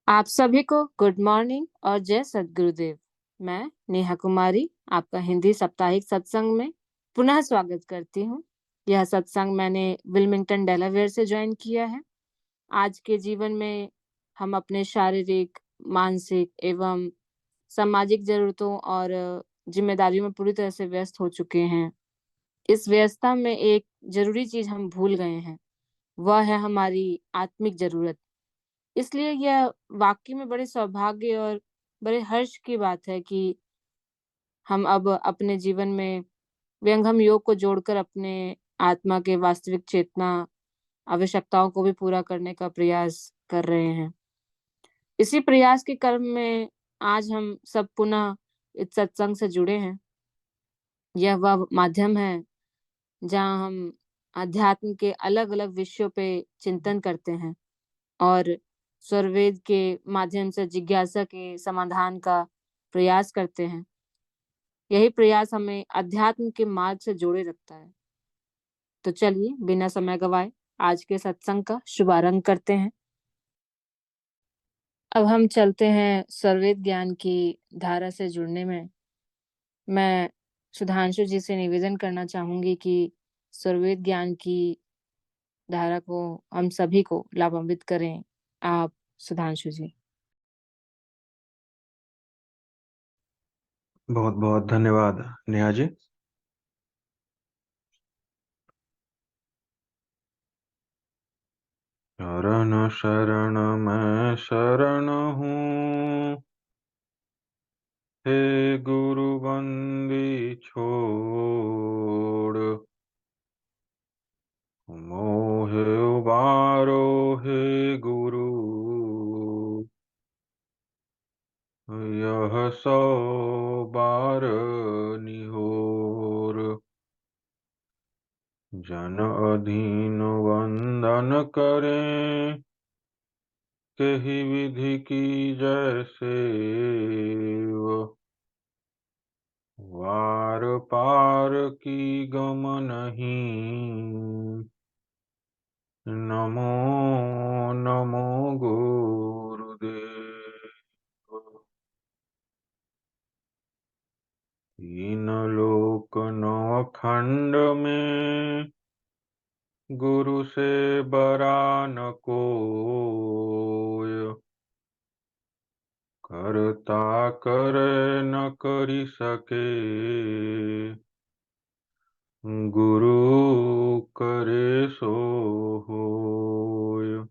आप सभी को गुड मॉर्निंग और जय सद्गुरुदेव। मैं नेहा कुमारी आपका हिंदी साप्ताहिक सत्संग में पुनः स्वागत करती हूँ। यह सत्संग मैंने विल्मिंगटन डेलावेयर से ज्वाइन किया है। आज के जीवन में हम अपने शारीरिक, मानसिक एवं सामाजिक जरूरतों और जिम्मेदारियों में पूरी तरह से व्यस्त हो चुके हैं। इस व्यस्तता में एक जरूरी चीज हम भूल गए हैं, वह है हमारी आत्मिक जरूरत। इसलिए यह वाक़ई में बड़े सौभाग्य और बड़े हर्ष की बात है कि हम अब अपने जीवन में व्यंगम योग को जोड़कर अपने आत्मा के वास्तविक चेतना आवश्यकताओं को भी पूरा करने का प्रयास कर रहे हैं। इसी प्रयास के क्रम में आज हम सब पुनः इस सत्संग से जुड़े हैं। यह वह माध्यम है जहाँ हम अध्यात्म के अलग-अलग विषयों पे चिंतन करते हैं और स्वरवेद के माध्यम से जिज्ञासा के समाधान का प्रयास करते हैं। यही प्रयास हमें अध्यात्म के मार्ग से जोड़े रखता है। तो चलिए बिना समय गवाए आज के सत्संग का शुभारंभ करते हैं। अब हम चलते हैं स्वरवेद ज्ञान की धारा से जुड़ने में। मैं सुधांशु जी से निवेदन करना चाहूंगी कि स्वरवेद ज्ञान की धारा को हम सभी को लाभान्वित करें। आप सुधांशु जी। बहुत बहुत धन्यवाद नेहा जी। शरण शरण मैं शरण हूँ, हे गुरु बंदी छोड़, मोहे उबारो हे गुरु, यह सौ बार निहोर। जन अधीन वंदन करें, केहि विधि की जैसे वार पार की गम नहीं। नमो नमो गुरुदेव। तीन लोक नौ खंड में, गुरु से बरा न कोय। करता कर न करि सके, गुरु करे सो होय।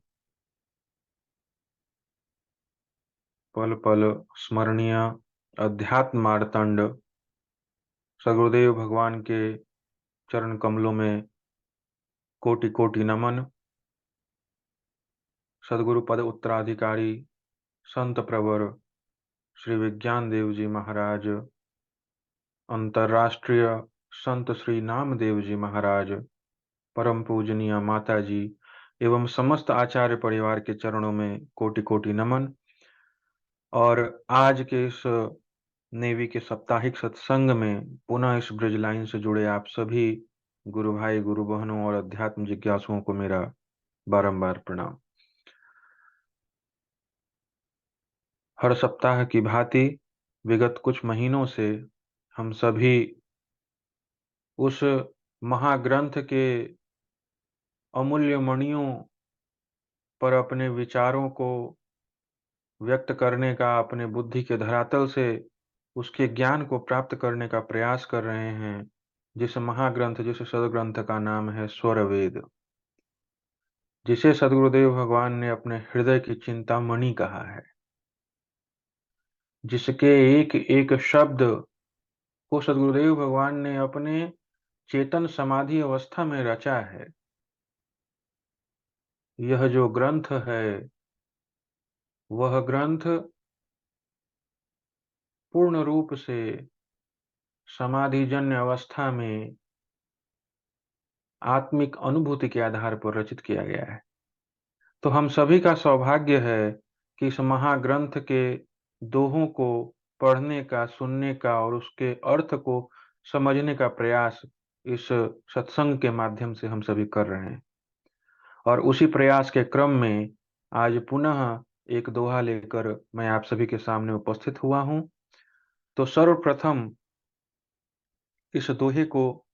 पल पल स्मरणीय अध्यात्म मार्तंड सदगुरुदेव भगवान के चरण कमलों में कोटि कोटि नमन। सदगुरु पद उत्तराधिकारी संत प्रवर श्री विज्ञान देव जी महाराज, अंतर्राष्ट्रीय संत श्री नामदेव जी महाराज, परम पूजनीय माता जी एवं समस्त आचार्य परिवार के चरणों में कोटि कोटि नमन। और आज के इस नेवी के साप्ताहिक सत्संग में पुनः इस ब्रिज लाइन से जुड़े आप सभी गुरु भाई, गुरु बहनों और अध्यात्म जिज्ञासुओं को मेरा बारंबार प्रणाम। हर सप्ताह की भांति विगत कुछ महीनों से हम सभी उस महाग्रंथ के अमूल्य मणियों पर अपने विचारों को व्यक्त करने का, अपने बुद्धि के धरातल से उसके ज्ञान को प्राप्त करने का प्रयास कर रहे हैं। जिस महाग्रंथ, जिस सदग्रंथ का नाम है स्वरवेद, जिसे सदगुरुदेव भगवान ने अपने हृदय की चिंतामणि कहा है, जिसके एक एक शब्द को सदगुरुदेव भगवान ने अपने चेतन समाधि अवस्था में रचा है। यह जो ग्रंथ है, वह ग्रंथ पूर्ण रूप से समाधिजन्य अवस्था में आत्मिक अनुभूति के आधार पर रचित किया गया है। तो हम सभी का सौभाग्य है कि इस महाग्रंथ के दोहों को पढ़ने का, सुनने का और उसके अर्थ को समझने का प्रयास इस सत्संग के माध्यम से हम सभी कर रहे हैं। और उसी प्रयास के क्रम में आज पुनः एक दोहा लेकर मैं आप सभी के सामने उपस्थित हुआ हूँ। तो सर्वप्रथम इस दोहे को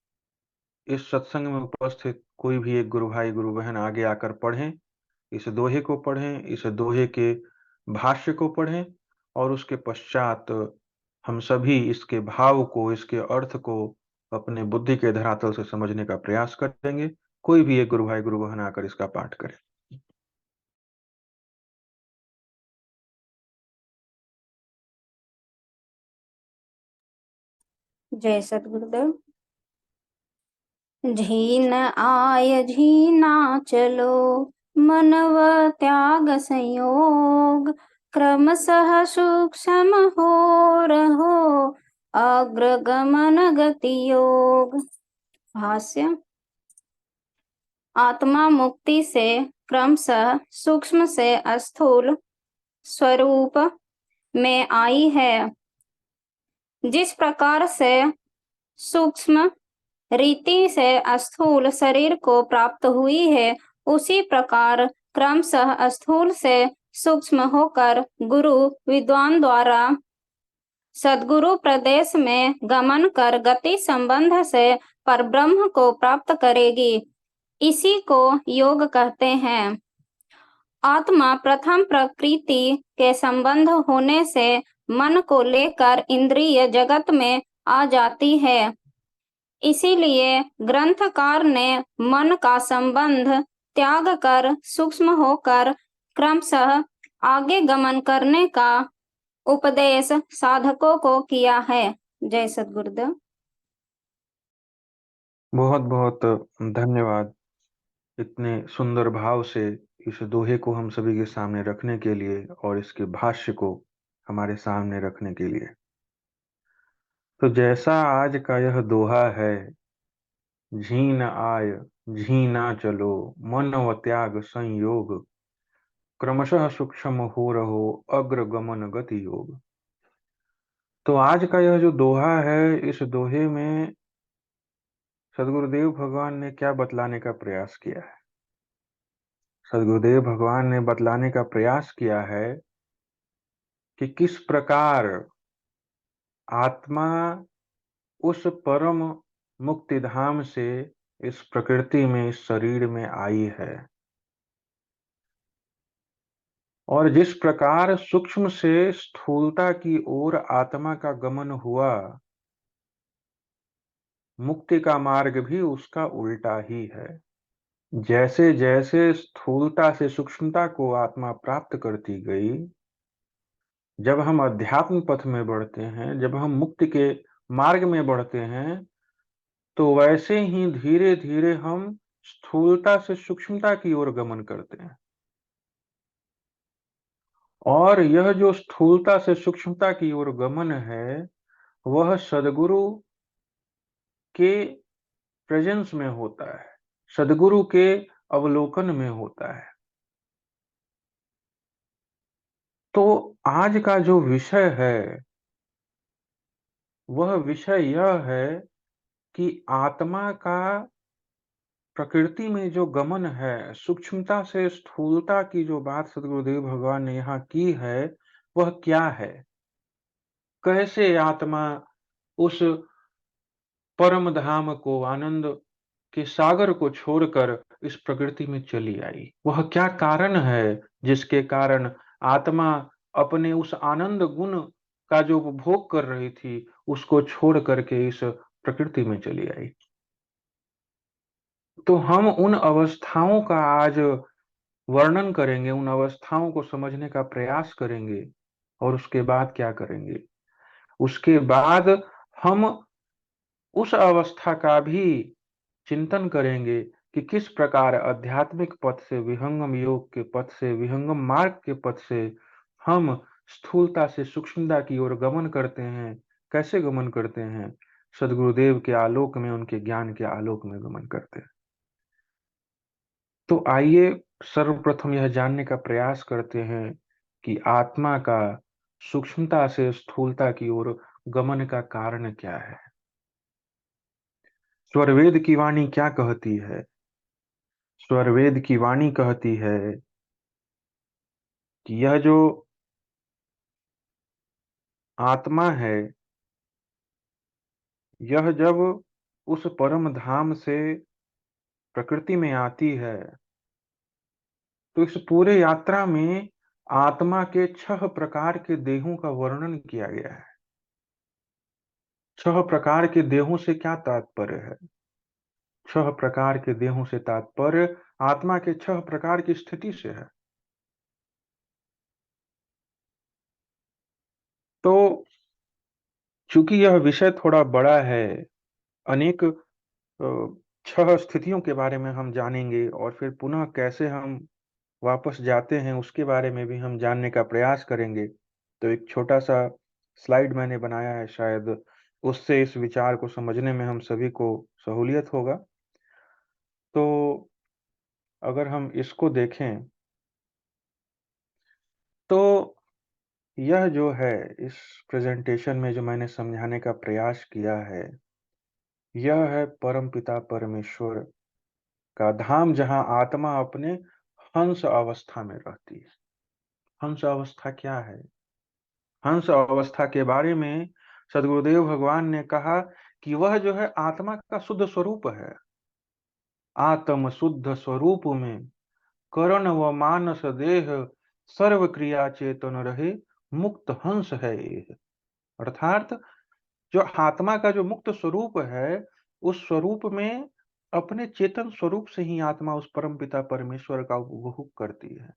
इस सत्संग में उपस्थित कोई भी एक गुरु भाई गुरु बहन आगे आकर पढ़ें, इस दोहे को पढ़ें, इस दोहे के भाष्य को पढ़ें और उसके पश्चात हम सभी इसके भाव को, इसके अर्थ को अपने बुद्धि के धरातल से समझने का प्रयास करेंगे। कोई भी एक गुरु भाई गुरु बहन आकर इसका पाठ करे। जय सद्गुरुदेव। झीन आय झीना चलो, मनव त्याग संयोग, क्रमशः सूक्ष्म हो रहो, अग्रगमन गति योग। भाष्य। आत्मा मुक्ति से क्रमशः सूक्ष्म से स्थूल स्वरूप में आई है। जिस प्रकार से सूक्ष्म रीति से स्थूल शरीर को प्राप्त हुई है, उसी प्रकार क्रमशः स्थूल से सूक्ष्म होकर गुरु विद्वान द्वारा सद्गुरु प्रदेश में गमन कर गति संबंध से परब्रह्म को प्राप्त करेगी। इसी को योग कहते हैं। आत्मा प्रथम प्रकृति के संबंध होने से मन को लेकर इंद्रिय जगत में आ जाती है। इसीलिए ग्रंथकार ने मन का संबंध त्याग कर सूक्ष्म होकर क्रमशः आगे गमन करने का उपदेश साधकों को किया है। जय सद्गुरुदेव। बहुत बहुत धन्यवाद इतने सुंदर भाव से इस दोहे को हम सभी के सामने रखने के लिए और इसके भाष्य को हमारे सामने रखने के लिए। तो जैसा आज का यह दोहा है, झीन आय झीना चलो, मन व त्याग संयोग, क्रमशः सूक्ष्म हो रहो, अग्र गमन गति योग। तो आज का यह जो दोहा है, इस दोहे में सदगुरुदेव भगवान ने क्या बतलाने का प्रयास किया है? सदगुरुदेव भगवान ने बतलाने का प्रयास किया है कि किस प्रकार आत्मा उस परम मुक्ति धाम से इस प्रकृति में, इस शरीर में आई है, और जिस प्रकार सूक्ष्म से स्थूलता की ओर आत्मा का गमन हुआ, मुक्ति का मार्ग भी उसका उल्टा ही है। जैसे जैसे स्थूलता से सूक्ष्मता को आत्मा प्राप्त करती गई, जब हम अध्यात्म पथ में बढ़ते हैं, जब हम मुक्ति के मार्ग में बढ़ते हैं, तो वैसे ही धीरे धीरे हम स्थूलता से सूक्ष्मता की ओर गमन करते हैं। और यह जो स्थूलता से सूक्ष्मता की ओर गमन है, वह सदगुरु के प्रेजेंस में होता है, सदगुरु के अवलोकन में होता है। तो आज का जो विषय है, वह विषय यह है कि आत्मा का प्रकृति में जो गमन है, सूक्ष्मता से स्थूलता की जो बात सदगुरुदेव भगवान ने यहाँ की है, वह क्या है? कैसे आत्मा उस परम धाम को, आनंद के सागर को छोड़कर इस प्रकृति में चली आई? वह क्या कारण है जिसके कारण आत्मा अपने उस आनंद गुण का जो उपभोग कर रही थी, उसको छोड़ करके इस प्रकृति में चली आई? तो हम उन अवस्थाओं का आज वर्णन करेंगे, उन अवस्थाओं को समझने का प्रयास करेंगे। और उसके बाद क्या करेंगे? उसके बाद हम उस अवस्था का भी चिंतन करेंगे कि किस प्रकार आध्यात्मिक पथ से, विहंगम योग के पथ से, विहंगम मार्ग के पथ से हम स्थूलता से सूक्ष्मता की ओर गमन करते हैं। कैसे गमन करते हैं? सदगुरुदेव के आलोक में, उनके ज्ञान के आलोक में गमन करते हैं। तो आइए सर्वप्रथम यह जानने का प्रयास करते हैं कि आत्मा का सूक्ष्मता से स्थूलता की ओर गमन का कारण क्या है। स्वरवेद की वाणी क्या कहती है? स्वरवेद की वाणी कहती है कि यह जो आत्मा है, यह जब उस परम धाम से प्रकृति में आती है, तो इस पूरे यात्रा में आत्मा के 6 प्रकार के देहों का वर्णन किया गया है। 6 प्रकार के देहों से क्या तात्पर्य है? 6 प्रकार के देहों से तात्पर्य आत्मा के 6 प्रकार की स्थिति से है। तो चूंकि यह विषय थोड़ा बड़ा है, अनेक 6 स्थितियों के बारे में हम जानेंगे और फिर पुनः कैसे हम वापस जाते हैं उसके बारे में भी हम जानने का प्रयास करेंगे। तो एक छोटा सा स्लाइड मैंने बनाया है, शायद उससे इस विचार को समझने में हम सभी को सहूलियत होगा। तो अगर हम इसको देखें तो यह जो है, इस प्रेजेंटेशन में जो मैंने समझाने का प्रयास किया है, यह है परमपिता परमेश्वर का धाम, जहां आत्मा अपने हंस अवस्था में रहती है। हंस अवस्था क्या है? हंस अवस्था के बारे में सदगुरुदेव भगवान ने कहा कि वह जो है आत्मा का शुद्ध स्वरूप है। आत्म शुद्ध स्वरूप में करण व मानस देह सर्व क्रिया चेतन रहे, मुक्त हंस है ये। अर्थात जो आत्मा का जो मुक्त स्वरूप है, उस स्वरूप में अपने चेतन स्वरूप से ही आत्मा उस परम पिता परमेश्वर का उपभोग करती है।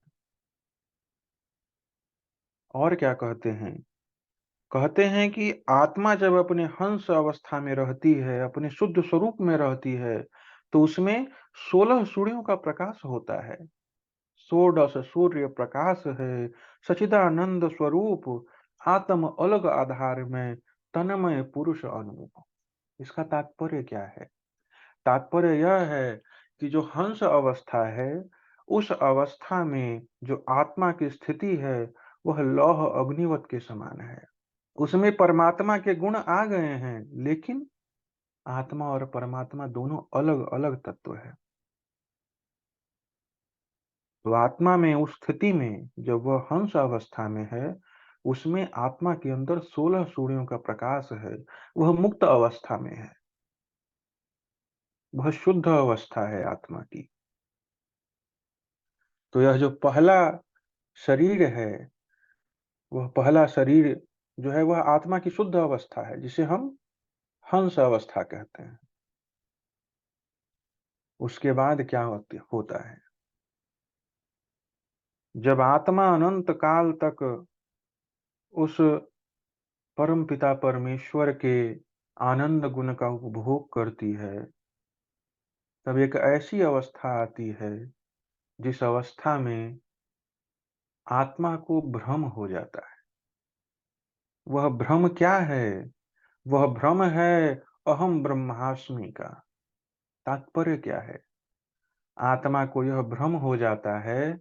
और क्या कहते हैं? कहते हैं कि आत्मा जब अपने हंस अवस्था में रहती है, अपने शुद्ध स्वरूप में रहती है, तो उसमें 16 सूर्यों का प्रकाश होता है। 16 सूर्य प्रकाश है, सच्चिदानंद स्वरूप, आत्म अलग आधार में, तन्मय पुरुष अनुभव। इसका तात्पर्य क्या है? तात्पर्य यह है कि जो हंस अवस्था है, उस अवस्था में जो आत्मा की स्थिति है, वह लौह अग्निवत के समान है। उसमें परमात्मा के गुण आ गए हैं, लेकिन आत्मा और परमात्मा दोनों अलग अलग तत्व है। तो आत्मा में उस स्थिति में जब वह हंस अवस्था में है, उसमें आत्मा के अंदर 16 सूर्यों का प्रकाश है। वह मुक्त अवस्था में है, वह शुद्ध अवस्था है आत्मा की। तो यह जो पहला शरीर है, वह पहला शरीर जो है वह आत्मा की शुद्ध अवस्था है, जिसे हम हंस अवस्था कहते हैं। उसके बाद क्या होता है? जब आत्मा अनंत काल तक उस परम पिता परमेश्वर के आनंद गुण का उपभोग करती है, तब एक ऐसी अवस्था आती है जिस अवस्था में आत्मा को भ्रम हो जाता है। वह भ्रम क्या है? वह भ्रम है अहम ब्रह्मास्मि का। तात्पर्य क्या है? आत्मा को यह भ्रम हो जाता है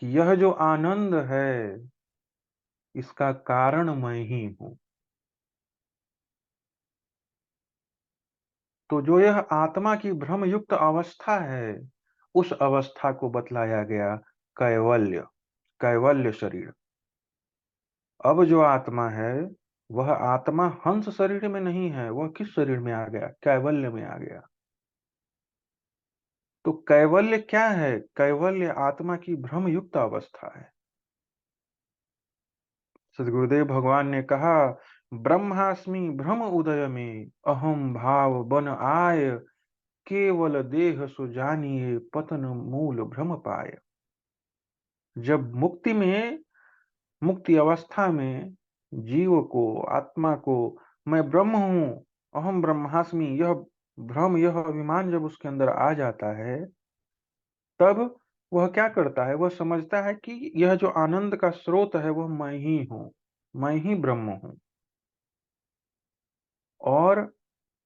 कि यह जो आनंद है, इसका कारण मैं ही हूं। तो जो यह आत्मा की भ्रम युक्त अवस्था है, उस अवस्था को बतलाया गया कैवल्य, कैवल्य शरीर। अब जो आत्मा है, वह आत्मा हंस शरीर में नहीं है। वह किस शरीर में आ गया? कैवल्य में आ गया। तो कैवल्य क्या है? कैवल्य आत्मा की भ्रम युक्त अवस्था है। सदगुरुदेव भगवान ने कहा, ब्रह्मास्मि भ्रम उदय में, अहम भाव बन आय, केवल देह सो जानिए, पतन मूल भ्रम पाय। जब मुक्ति अवस्था में जीव को, आत्मा को, मैं ब्रह्म हूं, अहम ब्रह्मास्मि, यह भ्रम, यह अभिमान जब उसके अंदर आ जाता है, तब वह क्या करता है? वह समझता है कि यह जो आनंद का स्रोत है, वह मैं ही हूं, मैं ही ब्रह्म हूं। और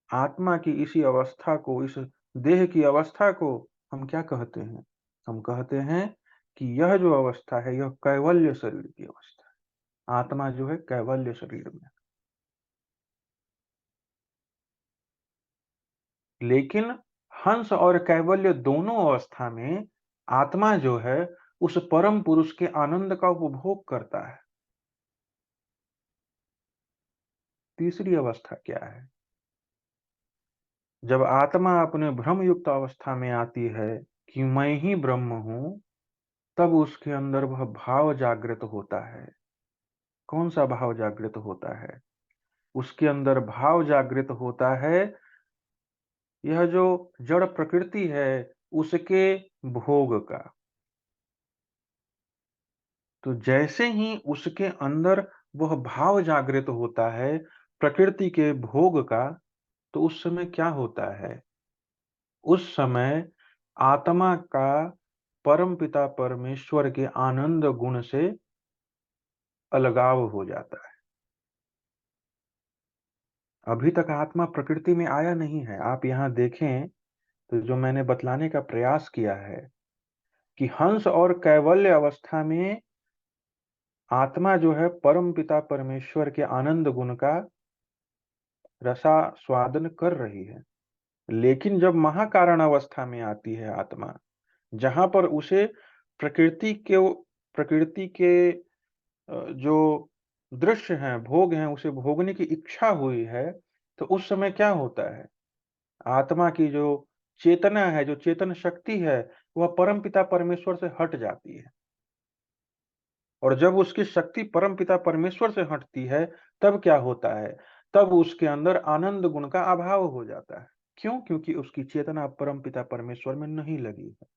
आत्मा की इसी अवस्था को, इस देह की अवस्था को हम क्या कहते हैं? हम कहते हैं कि यह जो अवस्था है, यह कैवल्य शरीर की अवस्था है। आत्मा जो है कैवल्य शरीर में। लेकिन हंस और कैवल्य दोनों अवस्था में आत्मा जो है उस परम पुरुष के आनंद का उपभोग करता है। तीसरी अवस्था क्या है? जब आत्मा अपने भ्रम युक्त अवस्था में आती है कि मैं ही ब्रह्म हूं, तब उसके अंदर वह भाव जागृत होता है। कौन सा भाव जागृत होता है? उसके अंदर भाव जागृत होता है, यह जो जड़ प्रकृति है उसके भोग का। तो जैसे ही उसके अंदर वह भाव जागृत होता है प्रकृति के भोग का, तो उस समय क्या होता है? उस समय आत्मा का परमपिता परमेश्वर के आनंद गुण से अलगाव हो जाता है। अभी तक आत्मा प्रकृति में आया नहीं है। आप यहाँ देखें तो जो मैंने बतलाने का प्रयास किया है कि हंस और कैवल्य अवस्था में आत्मा जो है परम पिता परमेश्वर के आनंद गुण का रसास्वादन कर रही है। लेकिन जब महाकारण अवस्था में आती है आत्मा, जहां पर उसे प्रकृति के जो दृश्य हैं, भोग हैं, उसे भोगने की इच्छा हुई है, तो उस समय क्या होता है? आत्मा की जो चेतना है, जो चेतन शक्ति है, वह परमपिता परमेश्वर से हट जाती है। और जब उसकी शक्ति परमपिता परमेश्वर से हटती है, तब क्या होता है? तब उसके अंदर आनंद गुण का अभाव हो जाता है। क्यों? क्योंकि उसकी चेतना परमपिता परमेश्वर में नहीं लगी है।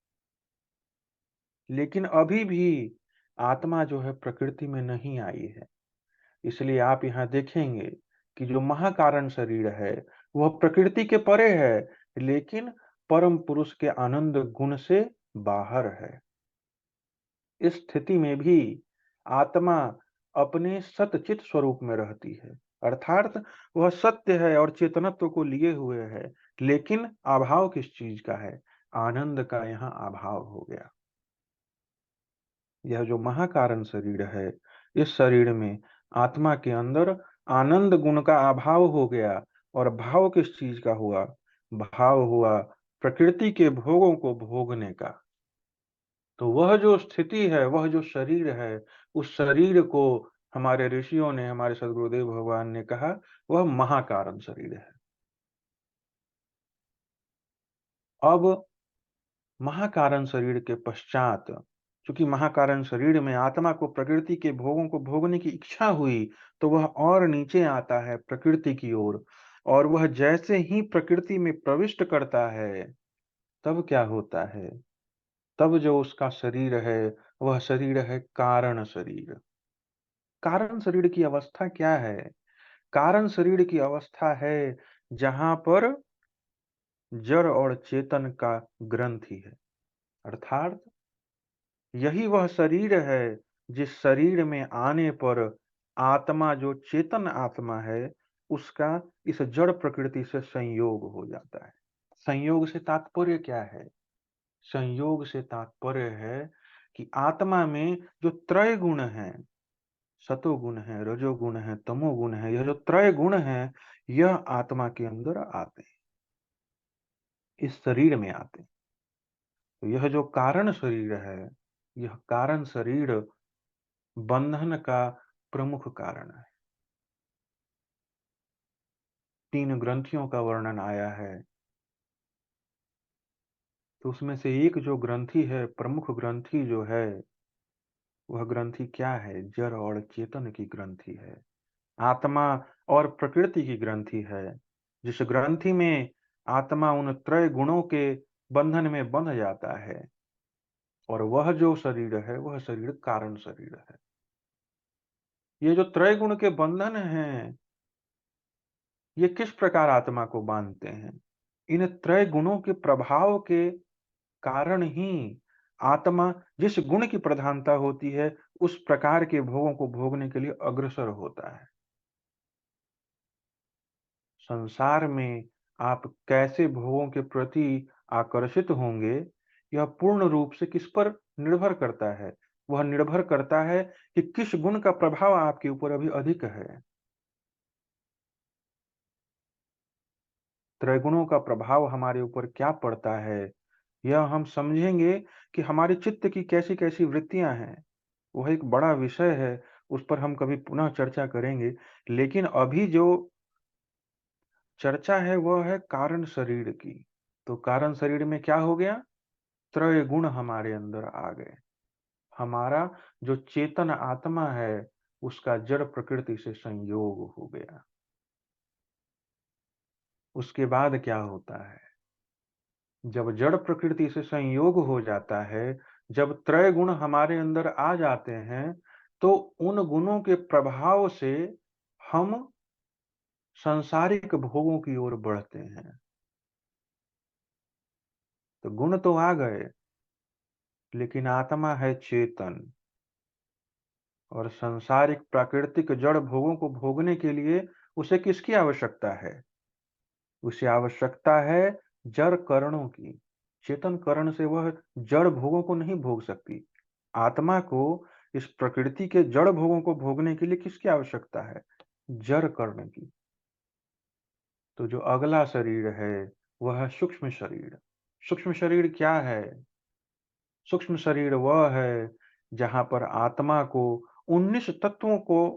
लेकिन अभी भी आत्मा जो है प्रकृति में नहीं आई है। इसलिए आप यहाँ देखेंगे कि जो महाकारण शरीर है वह प्रकृति के परे है, लेकिन परम पुरुष के आनंद गुण से बाहर है। इस स्थिति में भी आत्मा अपने सतचित स्वरूप में रहती है, अर्थात वह सत्य है और चेतनत्व को लिए हुए है, लेकिन अभाव किस चीज का है? आनंद का यहाँ अभाव हो गया। यह जो महाकारण शरीर है, इस शरीर में आत्मा के अंदर आनंद गुण का अभाव हो गया। और भाव किस चीज का हुआ? भाव हुआ प्रकृति के भोगों को भोगने का। तो वह जो स्थिति है, वह जो शरीर है, उस शरीर को हमारे ऋषियों ने, हमारे सदगुरुदेव भगवान ने कहा वह महाकारण शरीर है। अब महाकारण शरीर के पश्चात, चूंकि महाकारण शरीर में आत्मा को प्रकृति के भोगों को भोगने की इच्छा हुई, तो वह और नीचे आता है प्रकृति की ओर। और वह जैसे ही प्रकृति में प्रविष्ट करता है, तब क्या होता है? तब जो उसका शरीर है वह शरीर है कारण शरीर। कारण शरीर की अवस्था क्या है? कारण शरीर की अवस्था है जहां पर जड़ और चेतन का ग्रंथि है। अर्थात यही वह शरीर है जिस शरीर में आने पर आत्मा, जो चेतन आत्मा है, उसका इस जड़ प्रकृति से संयोग हो जाता है। संयोग से तात्पर्य क्या है? संयोग से तात्पर्य है कि आत्मा में जो त्रय गुण है, सतोगुण है, रजोगुण है, तमोगुण है, यह जो त्रय गुण है, यह आत्मा के अंदर आते हैं, इस शरीर में आते हैं। तो यह जो कारण शरीर है, यह कारण शरीर बंधन का प्रमुख कारण है। 3 ग्रंथियों का वर्णन आया है, तो उसमें से एक जो ग्रंथि है, प्रमुख ग्रंथि जो है, वह ग्रंथि क्या है? जड़ और चेतन की ग्रंथि है, आत्मा और प्रकृति की ग्रंथि है। जिस ग्रंथि में आत्मा उन त्रय गुणों के बंधन में बंध जाता है, और वह जो शरीर है वह शरीर कारण शरीर है। ये जो त्रय गुण के बंधन हैं, ये किस प्रकार आत्मा को बांधते हैं? इन त्रय गुणों के प्रभाव के कारण ही आत्मा जिस गुण की प्रधानता होती है, उस प्रकार के भोगों को भोगने के लिए अग्रसर होता है। संसार में आप कैसे भोगों के प्रति आकर्षित होंगे, यह पूर्ण रूप से किस पर निर्भर करता है? वह निर्भर करता है कि किस गुण का प्रभाव आपके ऊपर अभी अधिक है। त्रैगुणों का प्रभाव हमारे ऊपर क्या पड़ता है? यह हम समझेंगे कि हमारे चित्त की कैसी कैसी वृत्तियां हैं। वह एक बड़ा विषय है, उस पर हम कभी पुनः चर्चा करेंगे। लेकिन अभी जो चर्चा है वह है कारण शरीर की। तो कारण शरीर में क्या हो गया? त्रय गुण हमारे अंदर आ गए। हमारा जो चेतन आत्मा है उसका जड़ प्रकृति से संयोग हो गया। उसके बाद क्या होता है? जब जड़ प्रकृति से संयोग हो जाता है, जब त्रय गुण हमारे अंदर आ जाते हैं, तो उन गुणों के प्रभाव से हम सांसारिक भोगों की ओर बढ़ते हैं। तो गुण तो आ गए, लेकिन आत्मा है चेतन, और सांसारिक प्राकृतिक जड़ भोगों को भोगने के लिए उसे किसकी आवश्यकता है? उसे आवश्यकता है जड़ करणों की। चेतन करण से वह जड़ भोगों को नहीं भोग सकती। आत्मा को इस प्रकृति के जड़ भोगों को भोगने के लिए किसकी आवश्यकता है? जड़ कर्ण की। तो जो अगला शरीर है वह है सूक्ष्म शरीर। सूक्ष्म शरीर क्या है? सूक्ष्म शरीर वह है जहां पर आत्मा को 19 तत्वों को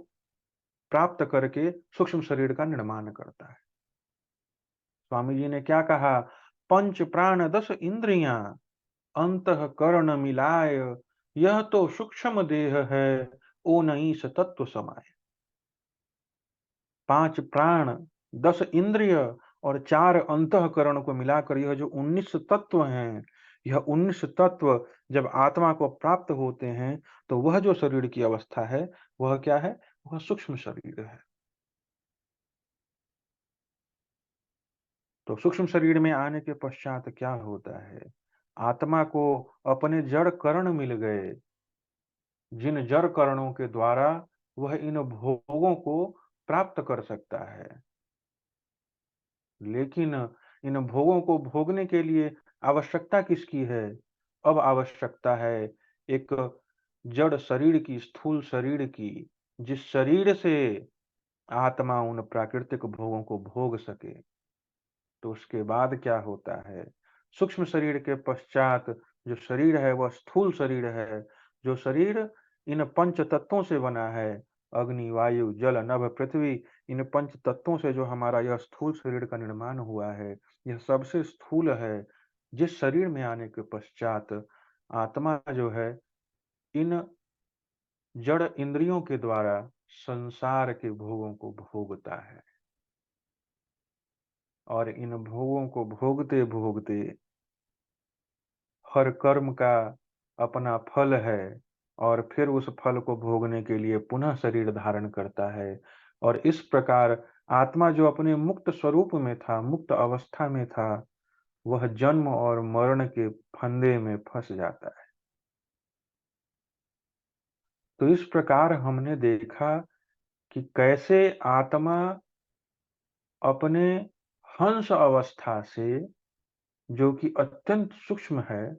प्राप्त करके सूक्ष्म शरीर का निर्माण करता है। स्वामी जी ने क्या कहा? पंच प्राण 10 इंद्रियां अंतःकरण मिलाय, यह तो सूक्ष्म देह है, ओ नईस तत्व समाय। 5 प्राण, 10 इंद्रिय और 4 अंतःकरण को मिलाकर यह जो 19 तत्व हैं, यह 19 तत्व जब आत्मा को प्राप्त होते हैं तो वह जो शरीर की अवस्था है वह क्या है? वह सूक्ष्म शरीर है। तो सूक्ष्म शरीर में आने के पश्चात क्या होता है? आत्मा को अपने जड़ करण मिल गए, जिन जड़ करणों के द्वारा वह इन भोगों को प्राप्त कर सकता है। लेकिन इन भोगों को भोगने के लिए आवश्यकता किसकी है? अब आवश्यकता है एक जड़ शरीर की, स्थूल शरीर की, जिस शरीर से आत्मा उन प्राकृतिक भोगों को भोग सके। तो उसके बाद क्या होता है? सूक्ष्म शरीर के पश्चात जो शरीर है वह स्थूल शरीर है। जो शरीर इन पंच तत्वों से बना है, अग्नि, वायु, जल, नभ, पृथ्वी, इन पंच तत्वों से जो हमारा यह स्थूल शरीर का निर्माण हुआ है, यह सबसे स्थूल है। जिस शरीर में आने के पश्चात आत्मा जो है इन जड़ इंद्रियों के द्वारा संसार के भोगों को भोगता है, और इन भोगों को भोगते भोगते हर कर्म का अपना फल है, और फिर उस फल को भोगने के लिए पुनः शरीर धारण करता है। और इस प्रकार आत्मा जो अपने मुक्त स्वरूप में था, मुक्त अवस्था में था, वह जन्म और मरण के फंदे में फंस जाता है। तो इस प्रकार हमने देखा कि कैसे आत्मा अपने हंस अवस्था से, जो कि अत्यंत सूक्ष्म है,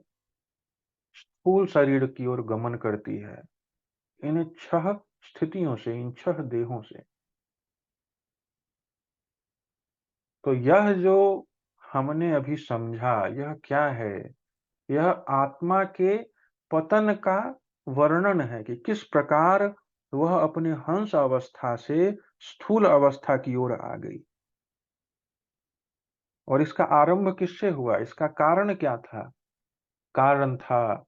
स्थूल शरीर की ओर गमन करती है। इन 6 स्थितियों से, इन 6 देहों से। तो यह जो हमने अभी समझा, यह क्या है? यह आत्मा के पतन का वर्णन है कि किस प्रकार वह अपने हंस अवस्था से स्थूल अवस्था की ओर आ गई। और इसका आरंभ किससे हुआ? इसका कारण क्या था? कारण था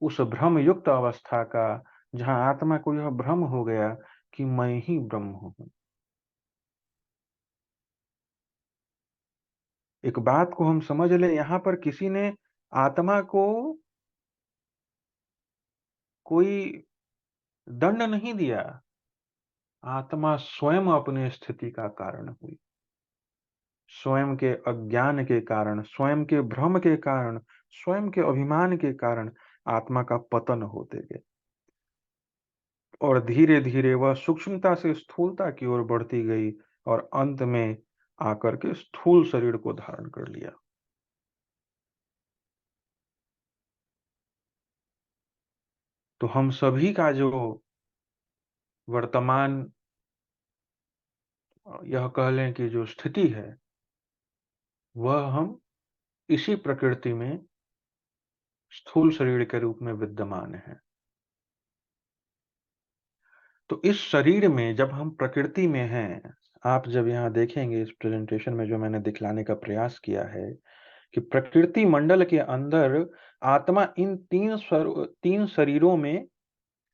उस भ्रम युक्त अवस्था का, जहां आत्मा को यह भ्रम हो गया कि मैं ही ब्रह्म हूं। एक बात को हम समझ लें, यहां पर किसी ने आत्मा को कोई दंड नहीं दिया। आत्मा स्वयं अपने स्थिति का कारण हुई। स्वयं के अज्ञान के कारण, स्वयं के भ्रम के कारण, स्वयं के अभिमान के कारण आत्मा का पतन होते गए, और धीरे धीरे वह सूक्ष्मता से स्थूलता की ओर बढ़ती गई, और अंत में आकर के स्थूल शरीर को धारण कर लिया। तो हम सभी का जो वर्तमान, यह कह लें कि जो स्थिति है, वह हम इसी प्रकृति में स्थूल शरीर के रूप में विद्यमान है। तो इस शरीर में जब हम प्रकृति में हैं, आप जब यहाँ देखेंगे इस प्रेजेंटेशन में जो मैंने दिखलाने का प्रयास किया है कि प्रकृति मंडल के अंदर आत्मा इन तीन शरीरों में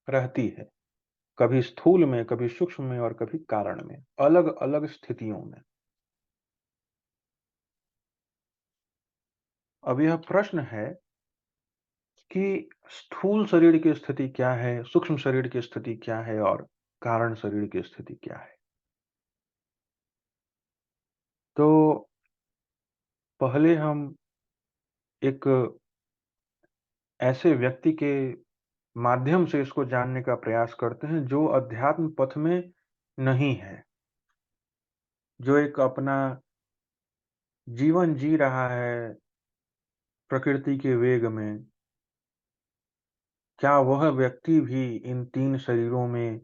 रहती है, कभी स्थूल में, कभी सूक्ष्म में और कभी कारण में, अलग अलग स्थितियों में। अब यह प्रश्न है कि स्थूल शरीर की स्थिति क्या है, सूक्ष्म शरीर की स्थिति क्या है और कारण शरीर की स्थिति क्या है। तो पहले हम एक ऐसे व्यक्ति के माध्यम से इसको जानने का प्रयास करते हैं जो अध्यात्म पथ में नहीं है, जो एक अपना जीवन जी रहा है प्रकृति के वेग में। क्या वह व्यक्ति भी इन तीन शरीरों में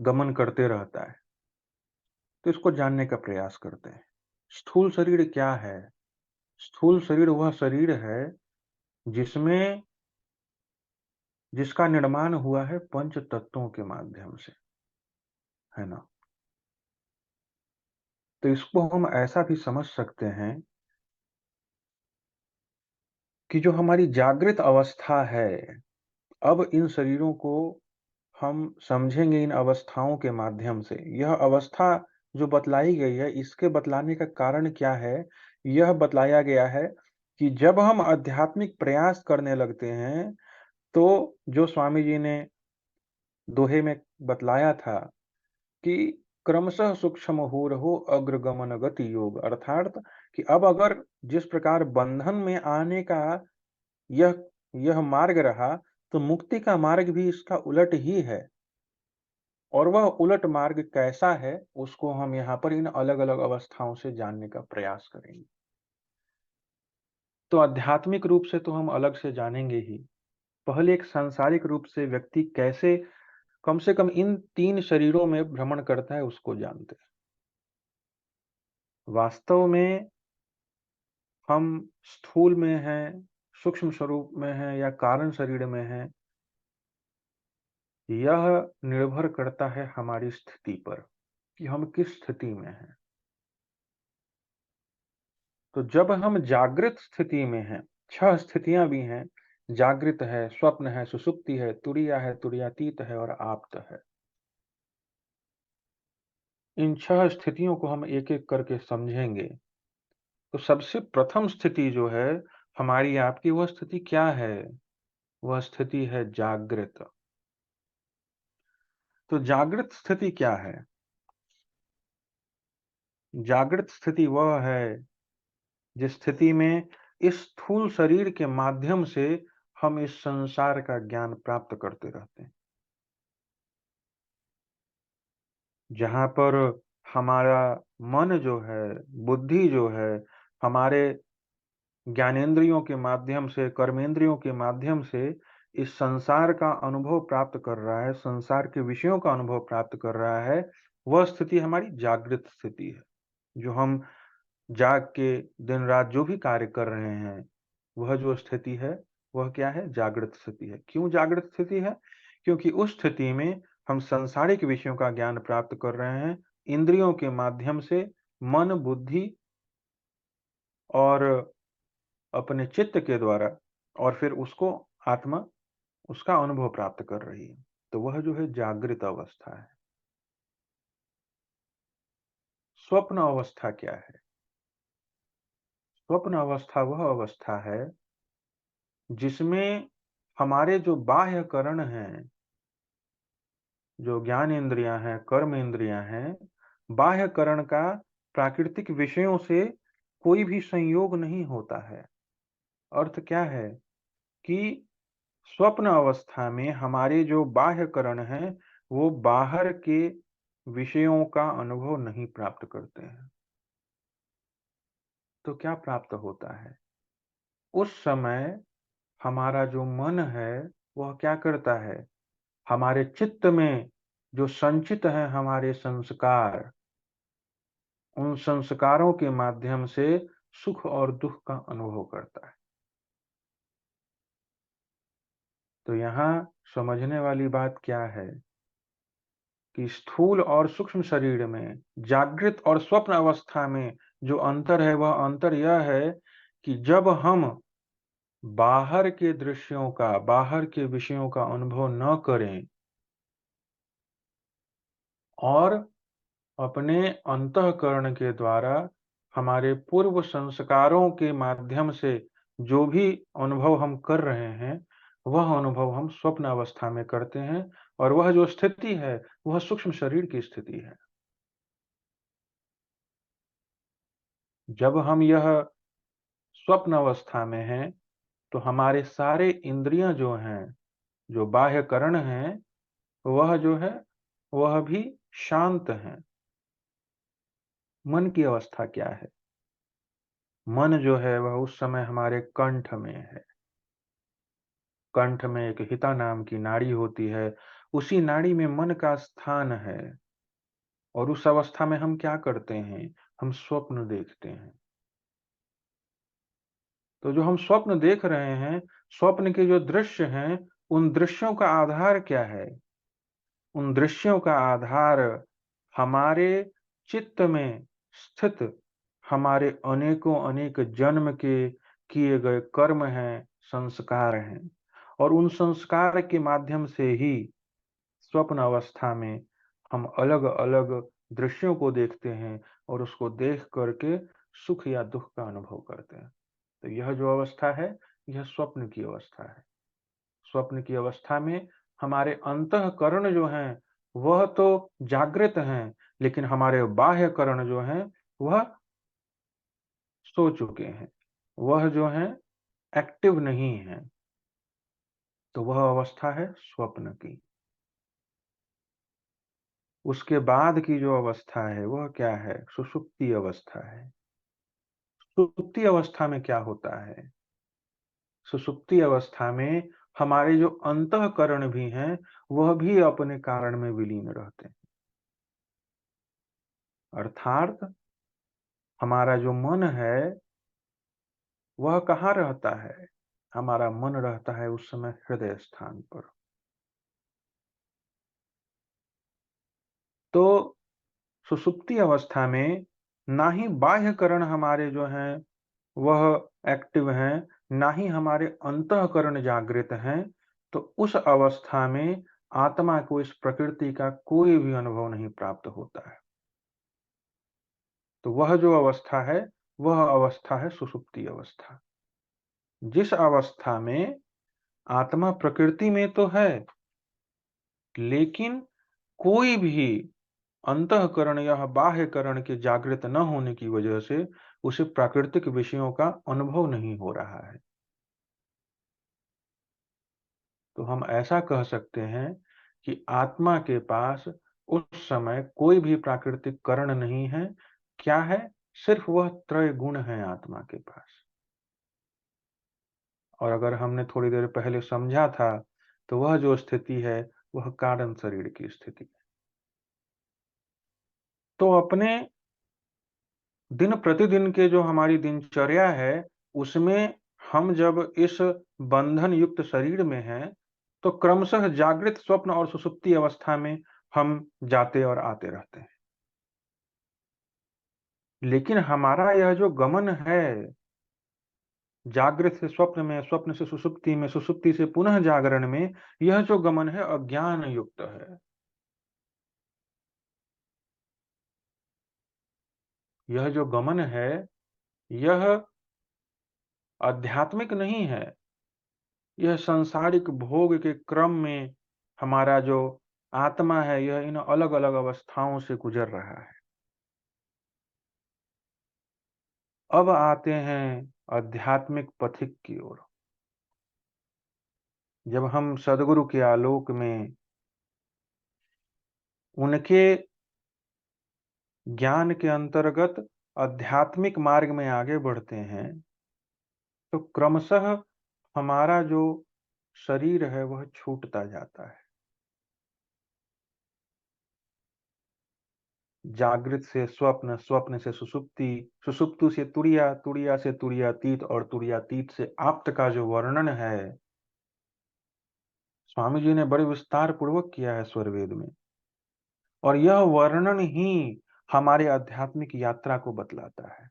गमन करते रहता है? तो इसको जानने का प्रयास करते हैं। स्थूल शरीर क्या है? स्थूल शरीर वह शरीर है जिसमें जिसका निर्माण हुआ है पंच तत्वों के माध्यम से, है ना। तो इसको हम ऐसा भी समझ सकते हैं कि जो हमारी जागृत अवस्था है, अब इन शरीरों को हम समझेंगे इन अवस्थाओं के माध्यम से। यह अवस्था जो बतलाई गई है, इसके बतलाने का कारण क्या है? यह बतलाया गया है कि जब हम आध्यात्मिक प्रयास करने लगते हैं, तो जो स्वामी जी ने दोहे में बतलाया था कि क्रमशः सूक्ष्म हो रहो अग्रगमन गति योग, अर्थात कि अब अगर जिस प्रकार बंधन में आने का यह यह मार्ग रहा, तो मुक्ति का मार्ग भी इसका उलट ही है। और वह उलट मार्ग कैसा है, उसको हम यहाँ पर इन अलग-अलग अवस्थाओं से जानने का प्रयास करेंगे। तो आध्यात्मिक रूप से तो हम अलग से जानेंगे ही। पहले एक सांसारिक रूप से व्यक्ति कैसे कम से कम इन तीन शरीरों में भ्रमण करता है, उसको जानते हैं। वास्तव में हम स्थूल में हैं, सूक्ष्म स्वरूप में हैं या कारण शरीर में हैं, यह निर्भर करता है हमारी स्थिति पर कि हम किस स्थिति में हैं। तो जब हम जागृत स्थिति में हैं, 6 स्थितियां भी हैं, जागृत है, स्वप्न है, सुषुप्ति है, तुरीया है, तुरीयातीत है और आप्त है। इन 6 स्थितियों को हम एक-एक करके समझेंगे। तो सबसे प्रथम स्थिति जो है हमारी आपकी, वह स्थिति क्या है? वह स्थिति है जागृत। तो जागृत स्थिति क्या है? जागृत स्थिति वह है जिस स्थिति में इस स्थूल शरीर के माध्यम से हम इस संसार का ज्ञान प्राप्त करते रहते हैं। जहाँ पर हमारा मन जो है, बुद्धि जो है, हमारे ज्ञानेंद्रियों के माध्यम से, कर्मेंद्रियों के माध्यम से इस संसार का अनुभव प्राप्त कर रहा है, संसार के विषयों का अनुभव प्राप्त कर रहा है, वह स्थिति हमारी जागृत स्थिति है। जो हम जाग के दिन रात जो भी कार्य कर रहे हैं, वह जो स्थिति है, वह क्या है? जागृत स्थिति है। क्यों जागृत स्थिति है? क्योंकि उस स्थिति में हम सांसारिक विषयों का ज्ञान प्राप्त कर रहे हैं, इंद्रियों के माध्यम से, मन, बुद्धि और अपने चित्त के द्वारा, और फिर उसको आत्मा उसका अनुभव प्राप्त कर रही है। तो वह जो है जागृत अवस्था है। स्वप्न अवस्था क्या है? स्वप्न अवस्था वह अवस्था है जिसमें हमारे जो बाह्य करण हैं, जो ज्ञान इंद्रियां हैं, कर्म इंद्रियां हैं, बाह्य करण का प्राकृतिक विषयों से कोई भी संयोग नहीं होता है। अर्थ क्या है कि स्वप्न अवस्था में हमारे जो बाह्य करण हैं, वो बाहर के विषयों का अनुभव नहीं प्राप्त करते हैं। तो क्या प्राप्त होता है? उस समय हमारा जो मन है, वह क्या करता है? हमारे चित्त में जो संचित हैं हमारे संस्कार, उन संस्कारों के माध्यम से सुख और दुख का अनुभव करता है। तो यहाँ समझने वाली बात क्या है कि स्थूल और सूक्ष्म शरीर में, जागृत और स्वप्न अवस्था में जो अंतर है, वह अंतर यह है कि जब हम बाहर के दृश्यों का, बाहर के विषयों का अनुभव न करें और अपने अंतःकरण के द्वारा हमारे पूर्व संस्कारों के माध्यम से जो भी अनुभव हम कर रहे हैं, वह अनुभव हम स्वप्न अवस्था में करते हैं और वह जो स्थिति है, वह सूक्ष्म शरीर की स्थिति है। जब हम यह स्वप्न अवस्था में हैं, तो हमारे सारे इंद्रियां जो हैं, जो बाह्य करण हैं, वह जो है, वह भी शांत हैं। मन की अवस्था क्या है? मन जो है वह उस समय हमारे कंठ में है। कंठ में एक हिता नाम की नाड़ी होती है, उसी नाड़ी में मन का स्थान है। और उस अवस्था में हम क्या करते हैं? हम स्वप्न देखते हैं। तो जो हम स्वप्न देख रहे हैं, स्वप्न के जो दृश्य हैं, उन दृश्यों का आधार क्या है? उन दृश्यों का आधार हमारे चित्त में स्थित हमारे अनेकों अनेक जन्म के किए गए कर्म हैं, संस्कार हैं। और उन संस्कार के माध्यम से ही स्वप्न अवस्था में हम अलग अलग दृश्यों को देखते हैं और उसको देख करके सुख या दुख का अनुभव करते हैं। तो यह जो अवस्था है, यह स्वप्न की अवस्था है। स्वप्न की अवस्था में हमारे अंतःकरण जो हैं, वह तो जागृत हैं, लेकिन हमारे बाह्य करण जो हैं, वह सो चुके हैं। वह जो है एक्टिव नहीं है। तो वह अवस्था है स्वप्न की। उसके बाद की जो अवस्था है, वह क्या है? सुषुप्ति अवस्था है। सुषुप्ति अवस्था में क्या होता है? सुषुप्ति अवस्था में हमारे जो अंतःकरण भी हैं, वह भी अपने कारण में विलीन रहते हैं। अर्थात हमारा जो मन है, वह कहाँ रहता है? हमारा मन रहता है उस समय हृदय स्थान पर। तो सुषुप्ति अवस्था में ना ही बाह्यकरण हमारे जो हैं वह एक्टिव हैं, ना ही हमारे अंतःकरण जागृत हैं। तो उस अवस्था में आत्मा को इस प्रकृति का कोई भी अनुभव नहीं प्राप्त होता है। तो वह जो अवस्था है, वह अवस्था है सुषुप्ति अवस्था। जिस अवस्था में आत्मा प्रकृति में तो है, लेकिन कोई भी अंतःकरण या बाह्यकरण के जागृत न होने की वजह से उसे प्राकृतिक विषयों का अनुभव नहीं हो रहा है। तो हम ऐसा कह सकते हैं कि आत्मा के पास उस समय कोई भी प्राकृतिक करण नहीं है। क्या है? सिर्फ वह त्रय गुण है आत्मा के पास। और अगर हमने थोड़ी देर पहले समझा था, तो वह जो स्थिति है, वह कारण शरीर की स्थिति है। तो अपने दिन प्रतिदिन के जो हमारी दिनचर्या है, उसमें हम जब इस बंधन युक्त शरीर में हैं, तो क्रमशः जागृत, स्वप्न और सुषुप्ति अवस्था में हम जाते और आते रहते हैं। लेकिन हमारा यह जो गमन है, जागृत से स्वप्न में, स्वप्न से सुषुप्ति में, सुषुप्ति से पुनः जागरण में, यह जो गमन है अज्ञान युक्त है। यह जो गमन है, यह आध्यात्मिक नहीं है। यह सांसारिक भोग के क्रम में हमारा जो आत्मा है, यह इन अलग अलग अवस्थाओं से गुजर रहा है। अब आते हैं आध्यात्मिक पथिक की ओर। जब हम सदगुरु के आलोक में उनके ज्ञान के अंतर्गत आध्यात्मिक मार्ग में आगे बढ़ते हैं, तो क्रमशः हमारा जो शरीर है वह छूटता जाता है। जागृत से स्वप्न, स्वप्न से सुषुप्ति, सुषुप्ति से तुरिया, तुरिया से तुरियातीत और तुरियातीत से आप्त का जो वर्णन है, स्वामी जी ने बड़े विस्तार पूर्वक किया है स्वरवेद में, और यह वर्णन ही हमारे आध्यात्मिक यात्रा को बतलाता है।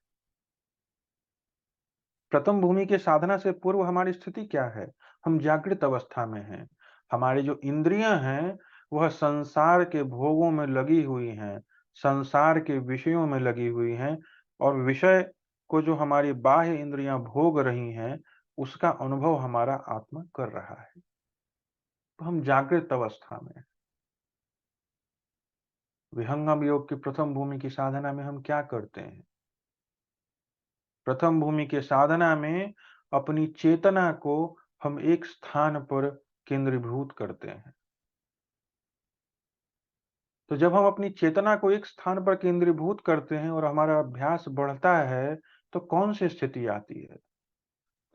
प्रथम भूमि के साधना से पूर्व हमारी स्थिति क्या है? हम जागृत अवस्था में हैं। हमारी जो इंद्रियां हैं वह संसार के भोगों में लगी हुई हैं, संसार के विषयों में लगी हुई हैं, और विषय को जो हमारी बाह्य इंद्रियां भोग रही हैं उसका अनुभव हमारा आत्मा कर रहा है। तो हम जागृत अवस्था में। विहंगम योग की प्रथम भूमि की साधना में हम क्या करते हैं? प्रथम भूमि के साधना में अपनी चेतना को हम एक स्थान पर केंद्रीभूत करते हैं। तो जब हम अपनी चेतना को एक स्थान पर केंद्रीभूत करते हैं और हमारा अभ्यास बढ़ता है, तो कौन सी स्थिति आती है?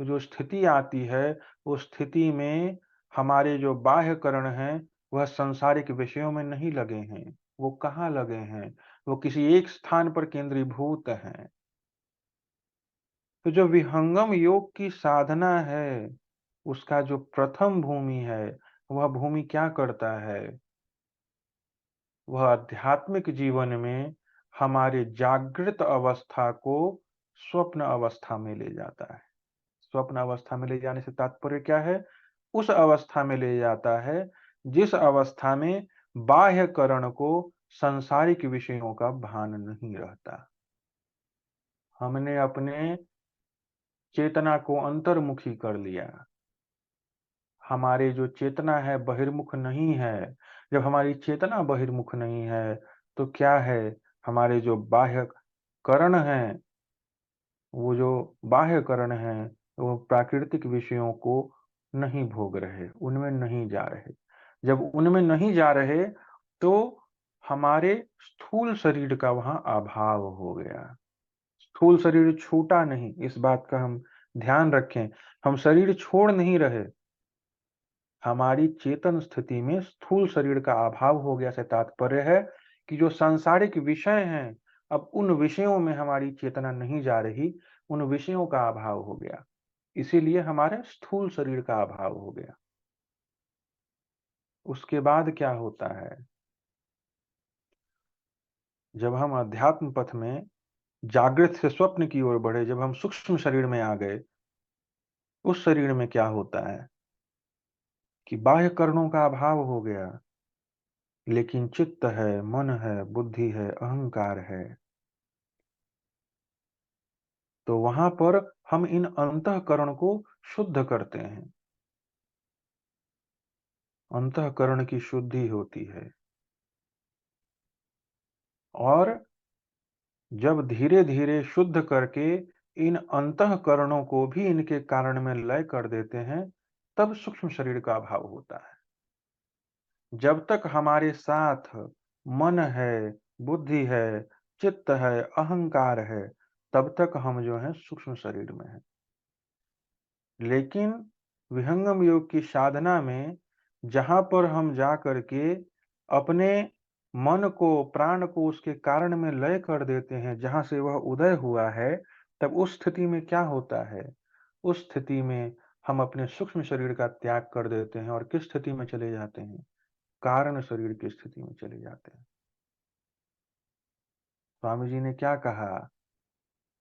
तो जो स्थिति आती है, उस स्थिति में हमारे जो बाह्य करण हैं वह सांसारिक विषयों में नहीं लगे हैं। वो कहाँ लगे हैं? वो किसी एक स्थान पर केंद्रीभूत हैं। तो जो विहंगम योग की साधना है, उसका जो प्रथम भूमि है, वह भूमि क्या करता है? वह आध्यात्मिक जीवन में हमारे जागृत अवस्था को स्वप्न अवस्था में ले जाता है। स्वप्न अवस्था में ले जाने से तात्पर्य क्या है? उस अवस्था में ले जाता है जिस अवस्था में बाह्य करण को सांसारिक विषयों का भान नहीं रहता। हमने अपने चेतना को अंतर्मुखी कर लिया। हमारी जो चेतना है बहिर्मुख नहीं है। जब हमारी चेतना बहिर्मुख नहीं है तो क्या है? हमारे जो बाह्य करण हैं, वो जो बाह्य करण हैं, वो प्राकृतिक विषयों को नहीं भोग रहे, उनमें नहीं जा रहे। जब उनमें नहीं जा रहे तो हमारे स्थूल शरीर का वहां अभाव हो गया। स्थूल शरीर छूटा नहीं, इस बात का हम ध्यान रखें। हम शरीर छोड़ नहीं रहे, हमारी चेतन स्थिति में स्थूल शरीर का अभाव हो गया से तात्पर्य है कि जो सांसारिक विषय हैं, अब उन विषयों में हमारी चेतना नहीं जा रही, उन विषयों का अभाव हो गया, इसीलिए हमारे स्थूल शरीर का अभाव हो गया। उसके बाद क्या होता है? जब हम अध्यात्म पथ में जागृत से स्वप्न की ओर बढ़े, जब हम सूक्ष्म शरीर में आ गए, उस शरीर में क्या होता है कि बाह्य करणों का अभाव हो गया, लेकिन चित्त है, मन है, बुद्धि है, अहंकार है। तो वहां पर हम इन अंतःकरण को शुद्ध करते हैं। अंतःकरण की शुद्धि होती है, और जब धीरे धीरे शुद्ध करके इन अंतःकरणों को भी इनके कारण में लय कर देते हैं, तब सूक्ष्म शरीर का अभाव होता है। जब तक हमारे साथ मन है, बुद्धि है, चित्त है, अहंकार है, तब तक हम जो है सूक्ष्म शरीर में है। लेकिन विहंगम योग की साधना में जहां पर हम जा करके अपने मन को, प्राण को उसके कारण में लय कर देते हैं, जहां से वह उदय हुआ है, तब उस स्थिति में क्या होता है? उस स्थिति में हम अपने सूक्ष्म शरीर का त्याग कर देते हैं और किस स्थिति में चले जाते हैं? कारण शरीर की स्थिति में चले जाते हैं। स्वामी जी ने क्या कहा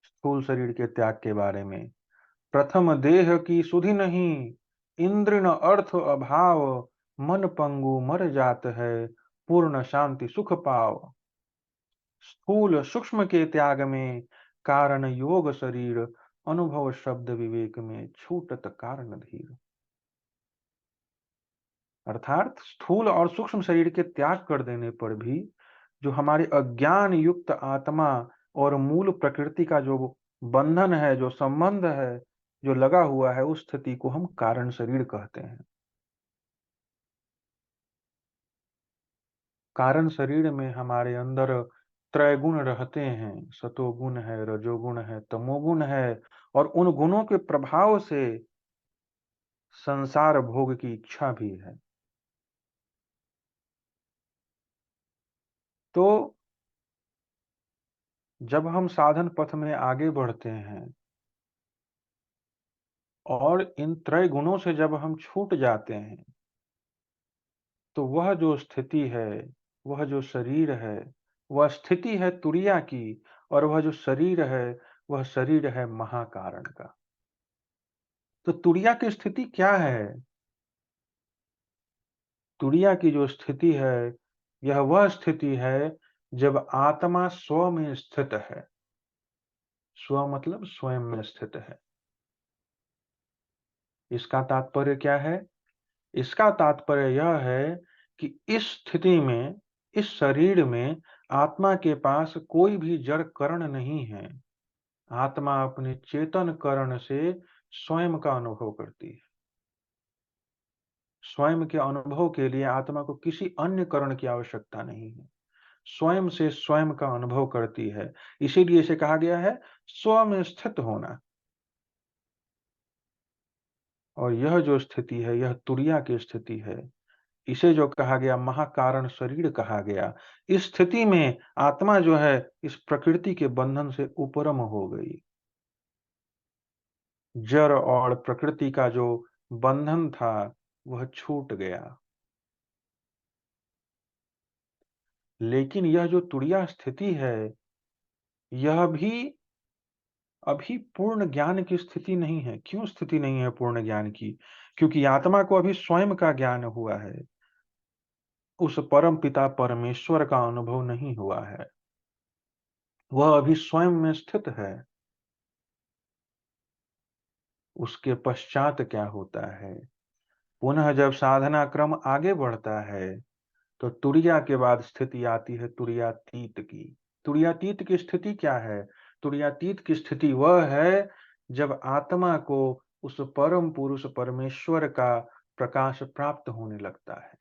स्थूल शरीर के त्याग के बारे में? प्रथम देह की सुधि नहीं, इंद्र न अर्थ अभाव, मन पंगु मर जात है, पूर्ण शांति सुख पाव। स्थूल सूक्ष्म के त्याग में कारण योग शरीर, अनुभव शब्द विवेक में छूटत कारण धीर। अर्थात स्थूल और सूक्ष्म शरीर के त्याग कर देने पर भी जो हमारे अज्ञान युक्त आत्मा और मूल प्रकृति का जो बंधन है, जो संबंध है, जो लगा हुआ है, उस स्थिति को हम कारण शरीर कहते हैं। कारण शरीर में हमारे अंदर त्रैगुण रहते हैं, सतोगुण है, रजोगुण है, तमोगुण है, और उन गुणों के प्रभाव से संसार भोग की इच्छा भी है। तो जब हम साधन पथ में आगे बढ़ते हैं और इन त्रय गुणों से जब हम छूट जाते हैं, तो वह जो स्थिति है, वह जो शरीर है, वह स्थिति है तुरिया की, और वह जो शरीर है, वह शरीर है महाकारण का। तो तुरिया की स्थिति क्या है? तुरिया की जो स्थिति है, यह वह स्थिति है जब आत्मा स्व में स्थित है। स्व मतलब स्वयं में स्थित है। इसका तात्पर्य क्या है? इसका तात्पर्य यह है कि इस स्थिति में, इस शरीर में आत्मा के पास कोई भी जड़ करण नहीं है। आत्मा अपने चेतन करण से स्वयं का अनुभव करती है। स्वयं के अनुभव के लिए आत्मा को किसी अन्य करण की आवश्यकता नहीं है। स्वयं से स्वयं का अनुभव करती है। इसीलिए इसे कहा गया है स्व में स्थित होना। और यह जो स्थिति है, यह तुरिया की स्थिति है। इसे जो कहा गया महाकारण शरीर कहा गया। इस स्थिति में आत्मा जो है इस प्रकृति के बंधन से उपरम हो गई। जड़ और प्रकृति का जो बंधन था वह छूट गया। लेकिन यह जो तुरिया स्थिति है, यह भी अभी पूर्ण ज्ञान की स्थिति नहीं है। क्यों स्थिति नहीं है पूर्ण ज्ञान की? क्योंकि आत्मा को अभी स्वयं का ज्ञान हुआ है। उस परम पिता परमेश्वर का अनुभव नहीं हुआ है। वह अभी स्वयं में स्थित है। उसके पश्चात क्या होता है? पुनः जब साधना क्रम आगे बढ़ता है तो तुरिया के बाद स्थिति आती है तुरियातीत की। तुरियातीत की स्थिति क्या है? तुरियातीत की स्थिति वह है जब आत्मा को उस परम पुरुष परमेश्वर का प्रकाश प्राप्त होने लगता है।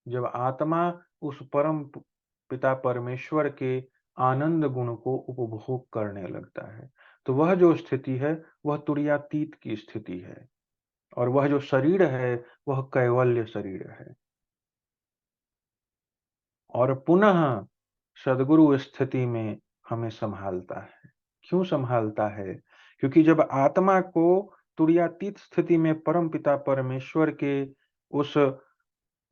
जब आत्मा उस पिता परमेश्वर के आनंद गुण को उपभोग करने लगता है, तो वह जो स्थिति है वह तुरियातीत की स्थिति है। और वह जो शरीर है वह कैवल्य शरीर है। और पुनः सद्गुरु स्थिति में हमें संभालता है। क्यों संभालता है? क्योंकि जब आत्मा को तुरियातीत स्थिति में परम पिता परमेश्वर के उस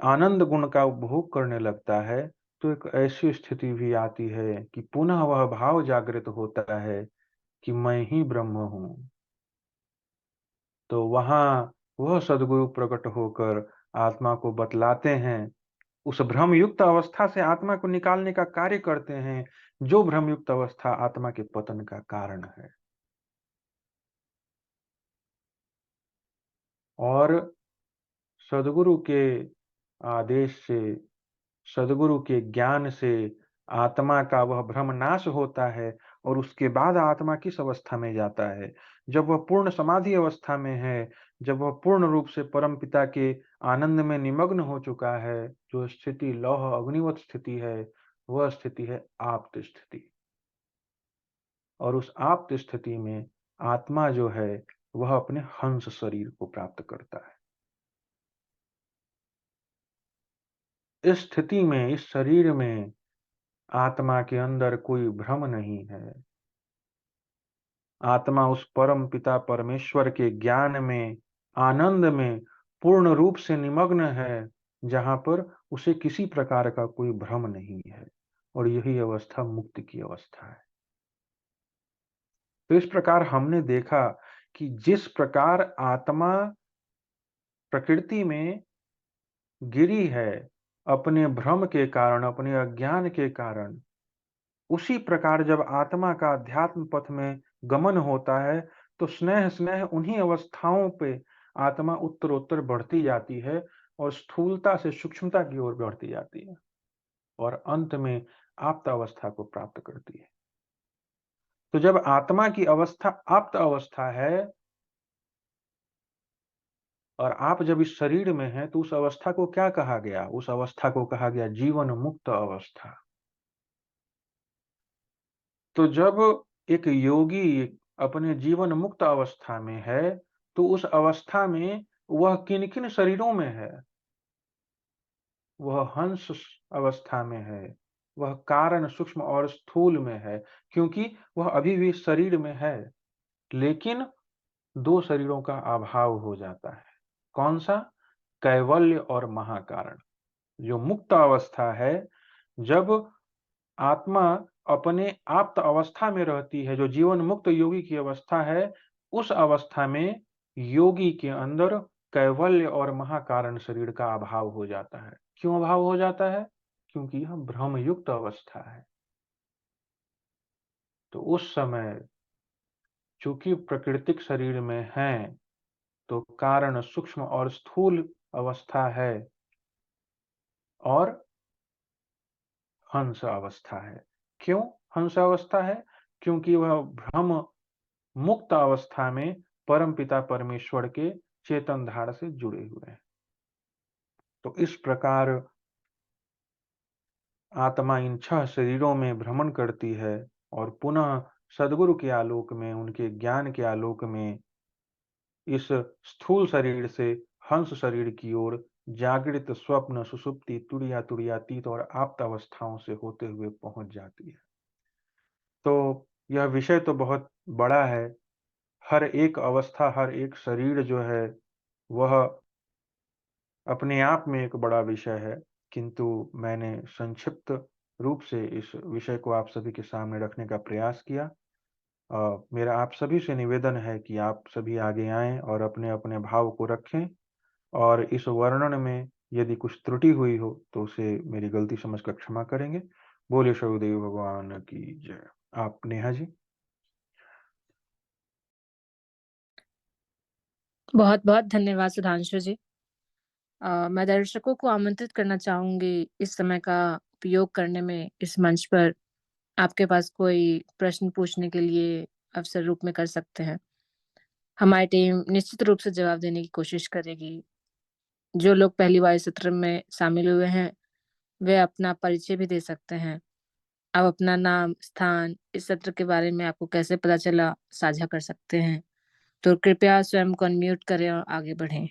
आनंद गुण का उपभोग करने लगता है, तो एक ऐसी स्थिति भी आती है कि पुनः वह भाव जागृत होता है कि मैं ही ब्रह्म हूं। तो वहां वह सद्गुरु प्रकट होकर आत्मा को बतलाते हैं, उस भ्रमयुक्त अवस्था से आत्मा को निकालने का कार्य करते हैं, जो भ्रमयुक्त अवस्था आत्मा के पतन का कारण है। और सद्गुरु के आदेश से, सद्गुरु के ज्ञान से आत्मा का वह भ्रम नाश होता है। और उसके बाद आत्मा किस अवस्था में जाता है? जब वह पूर्ण समाधि अवस्था में है, जब वह पूर्ण रूप से परम पिता के आनंद में निमग्न हो चुका है, जो स्थिति लौह अग्निवत स्थिति है, वह स्थिति है आप्त स्थिति। और उस आप्त स्थिति में आत्मा जो है वह अपने हंस शरीर को प्राप्त करता है। इस स्थिति में, इस शरीर में आत्मा के अंदर कोई भ्रम नहीं है। आत्मा उस परम पिता परमेश्वर के ज्ञान में, आनंद में पूर्ण रूप से निमग्न है, जहां पर उसे किसी प्रकार का कोई भ्रम नहीं है। और यही अवस्था मुक्ति की अवस्था है। तो इस प्रकार हमने देखा कि जिस प्रकार आत्मा प्रकृति में गिरी है अपने भ्रम के कारण, अपने अज्ञान के कारण, उसी प्रकार जब आत्मा का अध्यात्म पथ में गमन होता है तो स्नेह स्नेह उन्हीं अवस्थाओं पे आत्मा उत्तरोत्तर बढ़ती जाती है और स्थूलता से सूक्ष्मता की ओर बढ़ती जाती है और अंत में आप्त अवस्था को प्राप्त करती है। तो जब आत्मा की अवस्था आप्त अवस्था है और आप जब इस शरीर में हैं, तो उस अवस्था को क्या कहा गया? उस अवस्था को कहा गया जीवन मुक्त अवस्था। तो जब एक योगी अपने जीवन मुक्त अवस्था में है, तो उस अवस्था में वह किन किन शरीरों में है? वह हंस अवस्था में है, वह कारण सूक्ष्म और स्थूल में है, क्योंकि वह अभी भी शरीर में है। लेकिन दो शरीरों का अभाव हो जाता है। कौन सा? कैवल्य और महाकारण। जो मुक्त अवस्था है, जब आत्मा अपने आप्त अवस्था में रहती है, जो जीवन मुक्त योगी की अवस्था है, उस अवस्था में योगी के अंदर कैवल्य और महाकारण शरीर का अभाव हो जाता है। क्यों अभाव हो जाता है? क्योंकि यह भ्रमयुक्त अवस्था है। तो उस समय चूंकि प्राकृतिक शरीर में है, तो कारण सूक्ष्म और स्थूल अवस्था है और हंस अवस्था है। क्यों हंस अवस्था है? क्योंकि वह भ्रम मुक्त अवस्था में परमपिता परमेश्वर के चेतन धार से जुड़े हुए हैं। तो इस प्रकार आत्मा इन 6 शरीरों में भ्रमण करती है और पुनः सद्गुरु के आलोक में, उनके ज्ञान के आलोक में इस स्थूल शरीर से हंस शरीर की ओर जागृत, स्वप्न, सुषुप्ति, तुरीय, तुरीयातीत और आप्त अवस्थाओं से होते हुए पहुंच जाती है। तो यह विषय तो बहुत बड़ा है। हर एक अवस्था, हर एक शरीर जो है वह अपने आप में एक बड़ा विषय है, किंतु मैंने संक्षिप्त रूप से इस विषय को आप सभी के सामने रखने का प्रयास किया। मेरा आप सभी से निवेदन है कि आप सभी आगे आएं और अपने अपने भाव को रखें, और इस वर्णन में यदि कुछ त्रुटि हुई हो तो उसे मेरी गलती समझकर क्षमा करेंगे। बोले सौदेव भगवान की जय। आप नेहा जी। बहुत बहुत धन्यवाद सुधांशु जी। मैं दर्शकों को आमंत्रित करना चाहूंगी इस समय का उपयोग करने में इस मंच पर आपके पास कोई प्रश्न पूछने के लिए अवसर रूप में कर सकते हैं। हमारी टीम निश्चित रूप से जवाब देने की कोशिश करेगी। जो लोग पहली बार इस सत्र में शामिल हुए हैं, वे अपना परिचय भी दे सकते हैं। आप अपना नाम, स्थान, इस सत्र के बारे में आपको कैसे पता चला, साझा कर सकते हैं। तो कृपया स्वयं को अनम्यूट करें और आगे बढ़ें।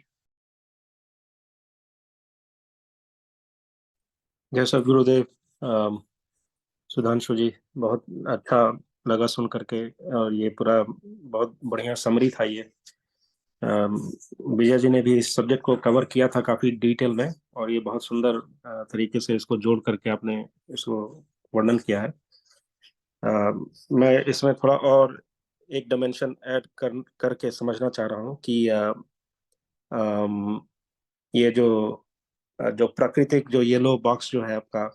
जय सद्गुरुदेव। सुधांशु जी, बहुत अच्छा लगा सुन करके, और ये पूरा बहुत बढ़िया समरी था ये। विजय जी ने भी इस सब्जेक्ट को कवर किया था काफी डिटेल में, और ये बहुत सुंदर तरीके से इसको जोड़ करके आपने इसको वर्णन किया है। मैं इसमें थोड़ा और एक डायमेंशन ऐड करके समझना चाह रहा हूँ कि ये जो प्राकृतिक जो येलो बॉक्स जो है आपका,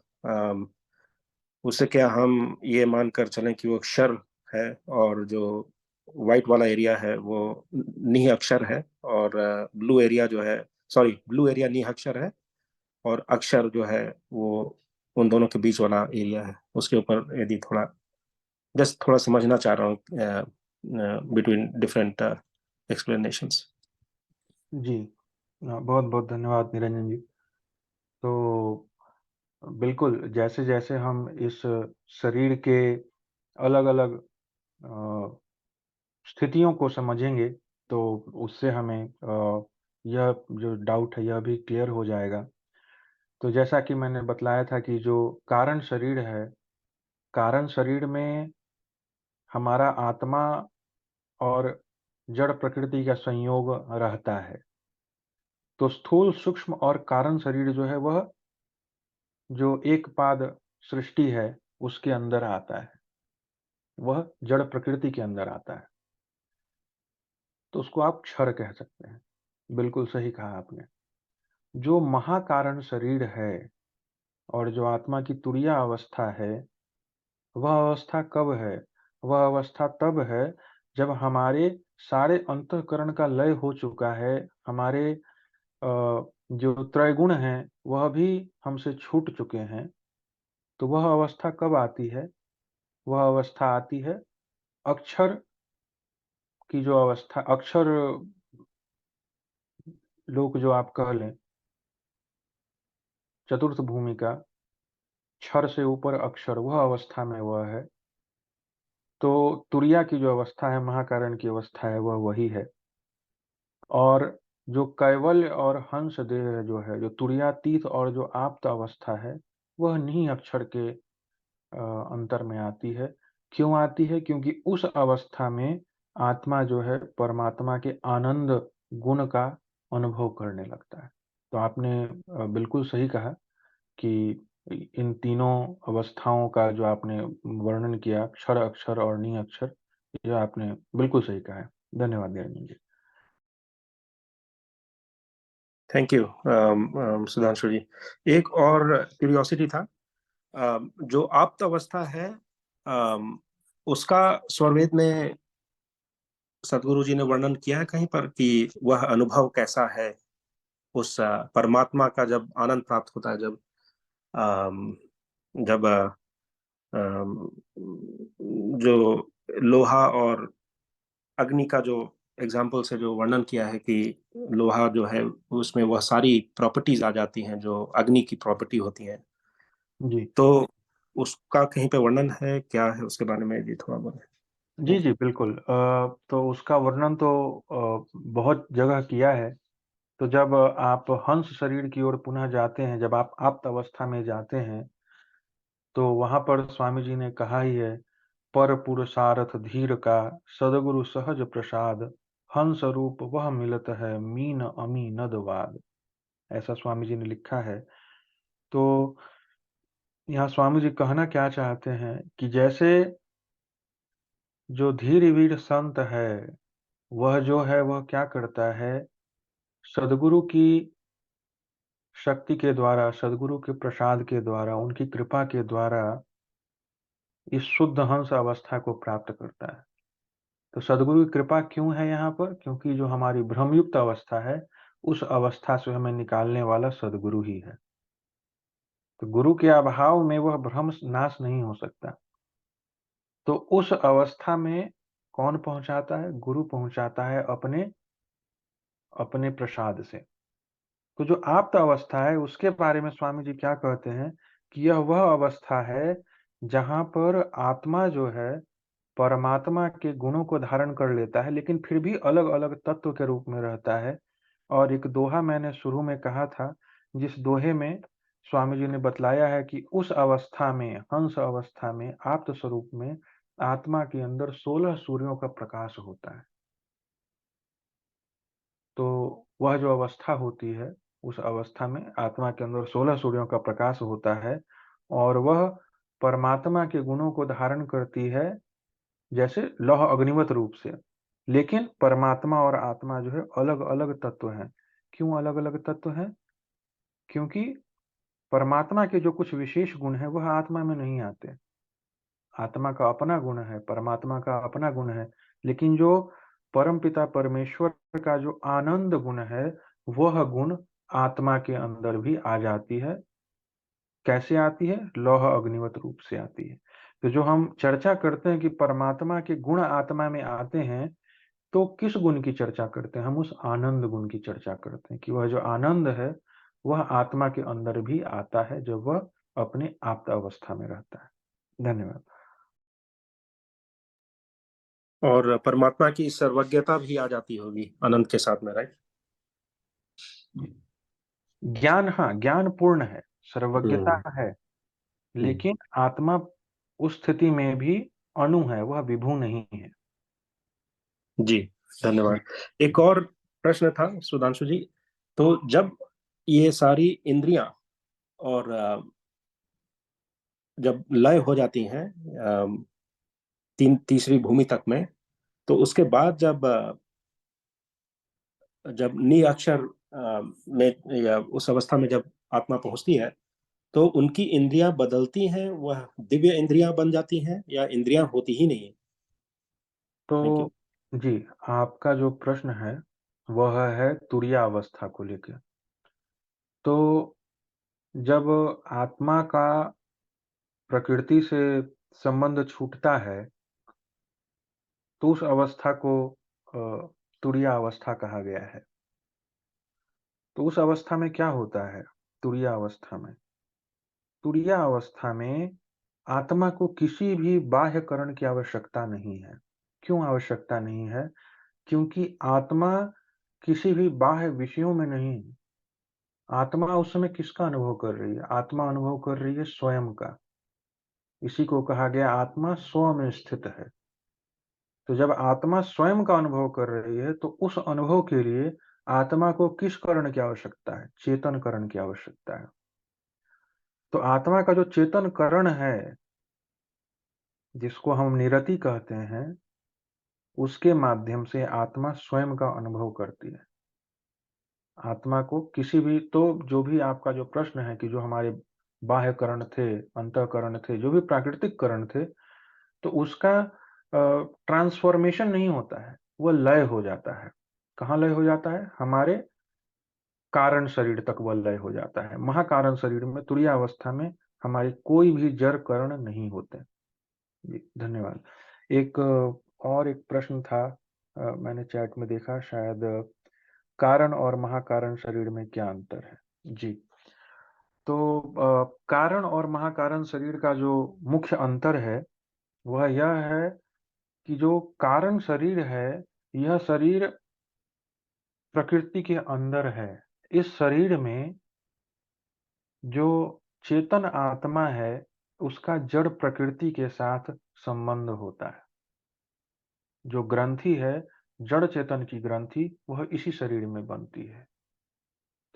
उससे क्या हम ये मानकर चलें कि वो अक्षर है, और जो व्हाइट वाला एरिया है वो निह अक्षर है, और ब्लू एरिया जो है, सॉरी, ब्लू एरिया निह अक्षर है, और अक्षर जो है वो उन दोनों के बीच वाला एरिया है। उसके ऊपर यदि थोड़ा समझना चाह रहा हूँ बिटवीन डिफरेंट एक्सप्लेनेशंस। जी, बहुत बहुत धन्यवाद निरंजन जी। तो बिल्कुल, जैसे जैसे हम इस शरीर के अलग अलग स्थितियों को समझेंगे, तो उससे हमें यह जो डाउट है यह भी क्लियर हो जाएगा। तो जैसा कि मैंने बतलाया था कि जो कारण शरीर है, कारण शरीर में हमारा आत्मा और जड़ प्रकृति का संयोग रहता है। तो स्थूल, सूक्ष्म और कारण शरीर जो है वह जो एक पाद सृष्टि है उसके अंदर आता है, वह जड़ प्रकृति के अंदर आता है। तो उसको आप क्षर कह सकते हैं। बिल्कुल सही कहा आपने। जो महाकारण शरीर है और जो आत्मा की तुरीय अवस्था है, वह अवस्था कब है? वह अवस्था तब है जब हमारे सारे अंतःकरण का लय हो चुका है, हमारे जो त्रैगुण हैं वह भी हमसे छूट चुके हैं। तो वह अवस्था कब आती है? वह अवस्था आती है अक्षर की जो अवस्था, अक्षर लोक जो आप कह लें, चतुर्थ भूमि का क्षर से ऊपर अक्षर, वह अवस्था में वह है। तो तुरिया की जो अवस्था है, महाकारण की अवस्था है, वह वही है। और जो कैवल्य और हंस देह जो है, जो तुरियातीत और जो आप्त अवस्था है, वह निह अक्षर के अंतर में आती है। क्यों आती है? क्योंकि उस अवस्था में आत्मा जो है परमात्मा के आनंद गुण का अनुभव करने लगता है। तो आपने बिल्कुल सही कहा कि इन तीनों अवस्थाओं का जो आपने वर्णन किया, क्षर, अक्षर और नी अक्षर, ये आपने बिल्कुल सही कहा है। धन्यवाद निरंजन जी। थैंक यू सुधांशु जी। एक और क्यूरियोसिटी था, जो आप्त अवस्था है, उसका स्वरवेद में सदगुरु जी ने वर्णन किया है कहीं पर कि वह अनुभव कैसा है उस परमात्मा का, जब आनंद प्राप्त होता है, जब अम, जब अम, जो लोहा और अग्नि का जो एग्जाम्पल से जो वर्णन किया है कि लोहा जो है उसमें वह सारी प्रॉपर्टीज आ जाती हैं जो अग्नि की प्रॉपर्टी होती हैं, जी तो उसका कहीं पे वर्णन है, क्या है उसके बारे में जी थोड़ा बोले। जी जी बिल्कुल। तो उसका वर्णन तो बहुत जगह किया है। तो जब आप हंस शरीर की ओर पुनः जाते हैं, जब आप आप्त अवस्था में जाते हैं, तो वहां पर स्वामी जी ने कहा ही है, पर पुरुषार्थ धीर का सदगुरु सहज प्रसाद, हंस रूप वह मिलत है मीन अमी नदवाद। ऐसा स्वामी जी ने लिखा है। तो यहाँ स्वामी जी कहना क्या चाहते हैं कि जैसे जो धीर वीर संत है, वह जो है वह क्या करता है, सदगुरु की शक्ति के द्वारा, सदगुरु के प्रसाद के द्वारा, उनकी कृपा के द्वारा इस शुद्ध हंस अवस्था को प्राप्त करता है। तो सदगुरु की कृपा क्यों है यहाँ पर? क्योंकि जो हमारी भ्रमयुक्त अवस्था है, उस अवस्था से हमें निकालने वाला सदगुरु ही है। तो गुरु के अभाव में वह भ्रम नाश नहीं हो सकता। तो उस अवस्था में कौन पहुंचाता है? गुरु पहुंचाता है अपने अपने प्रसाद से। तो जो आप्त अवस्था है, उसके बारे में स्वामी जी क्या कहते हैं कि यह वह अवस्था है जहां पर आत्मा जो है परमात्मा के गुणों को धारण कर लेता है, लेकिन फिर भी अलग अलग तत्व के रूप में रहता है। और एक दोहा मैंने शुरू में कहा था, जिस दोहे में स्वामी जी ने बतलाया है कि उस अवस्था में, हंस अवस्था में, आप्त स्वरूप में आत्मा के अंदर 16 सूर्यों का प्रकाश होता है। तो वह जो अवस्था होती है, उस अवस्था में आत्मा के अंदर 16 सूर्यों का प्रकाश होता है, और वह परमात्मा के गुणों को धारण करती है, जैसे लौह अग्निवत रूप से। लेकिन परमात्मा और आत्मा जो है अलग अलग तत्व हैं। क्यों अलग अलग तत्व हैं? क्योंकि परमात्मा के जो कुछ विशेष गुण हैं वह आत्मा में नहीं आते। आत्मा का अपना गुण है, परमात्मा का अपना गुण है, लेकिन जो परमपिता परमेश्वर का जो आनंद गुण है, वह गुण आत्मा के अंदर भी आ जाती है। कैसे आती है? लौह अग्निवत रूप से आती है। तो जो हम चर्चा करते हैं कि परमात्मा के गुण आत्मा में आते हैं, तो किस गुण की चर्चा करते हैं? हम उस आनंद गुण की चर्चा करते हैं कि वह जो आनंद है वह आत्मा के अंदर भी आता है जब वह अपने आप्त अवस्था में रहता है। धन्यवाद। और परमात्मा की सर्वज्ञता भी आ जाती होगी आनंद के साथ में, राइट? ज्ञान, हाँ, ज्ञान पूर्ण है, सर्वज्ञता है, लेकिन आत्मा उस स्थिति में भी अणु है, वह विभू नहीं है। जी धन्यवाद। एक और प्रश्न था सुधांशु जी, तो जब ये सारी इंद्रियां और जब लय हो जाती हैं तीसरी भूमि तक में, तो उसके बाद जब नी अक्षर में या उस अवस्था में जब आत्मा पहुंचती है, तो उनकी इंद्रियां बदलती हैं, वह दिव्य इंद्रियां बन जाती हैं या इंद्रियां होती ही नहीं है? Thank you. तो जी, आपका जो प्रश्न है वह है तुरीय अवस्था को लेकर। तो जब आत्मा का प्रकृति से संबंध छूटता है, तो उस अवस्था को तुरीय अवस्था कहा गया है। तो उस अवस्था में क्या होता है? तुरीय अवस्था में, तुरीय अवस्था में आत्मा को किसी भी बाह्य करण की आवश्यकता नहीं है। क्यों आवश्यकता नहीं है? क्योंकि आत्मा किसी भी बाह्य विषयों में नहीं है। आत्मा उस समय किसका अनुभव कर रही है? आत्मा अनुभव कर रही है स्वयं का। इसी को कहा गया आत्मा स्व में स्थित है। तो जब आत्मा स्वयं का अनुभव कर रही है, तो उस अनुभव के लिए आत्मा को किस करण की आवश्यकता है? चेतन करण की आवश्यकता है। तो आत्मा का जो चेतन करण है, जिसको हम निरति कहते हैं, उसके माध्यम से आत्मा स्वयं का अनुभव करती है। आत्मा को किसी भी, तो जो भी आपका जो प्रश्न है कि जो हमारे बाह्य करण थे, अंतःकरण थे, जो भी प्राकृतिक करण थे, तो उसका ट्रांसफॉर्मेशन नहीं होता है, वह लय हो जाता है। कहाँ लय हो जाता है? हमारे कारण शरीर तक वह लय हो जाता है। महाकारण शरीर में तुरीयावस्था में हमारे कोई भी जड़ करण नहीं होते। जी धन्यवाद। एक और एक प्रश्न था, मैंने चैट में देखा, शायद कारण और महाकारण शरीर में क्या अंतर है? जी, तो कारण और महाकारण शरीर का जो मुख्य अंतर है वह यह है कि जो कारण शरीर है, यह शरीर प्रकृति के अंदर है। इस शरीर में जो चेतन आत्मा है, उसका जड़ प्रकृति के साथ संबंध होता है। जो ग्रंथि है, जड़ चेतन की ग्रंथि, वह इसी शरीर में बनती है।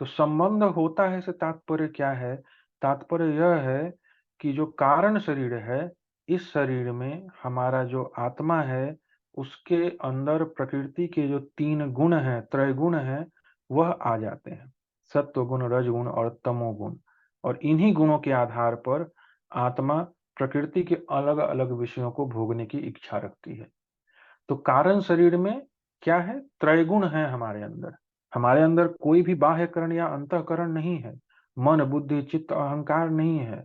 तो संबंध होता है से तात्पर्य क्या है? तात्पर्य यह है कि जो कारण शरीर है, इस शरीर में हमारा जो आत्मा है, उसके अंदर प्रकृति के जो 3 गुण हैं, त्रैगुण हैं, वह आ जाते हैं। सत्व गुण, रजगुण और तमोगुण। और इन्हीं गुणों के आधार पर आत्मा प्रकृति के अलग अलग विषयों को भोगने की इच्छा रखती है। तो कारण शरीर में क्या है? त्रैगुण है हमारे अंदर। हमारे अंदर कोई भी बाह्यकरण या अंतःकरण नहीं है। मन, बुद्धि, चित्त, अहंकार नहीं है।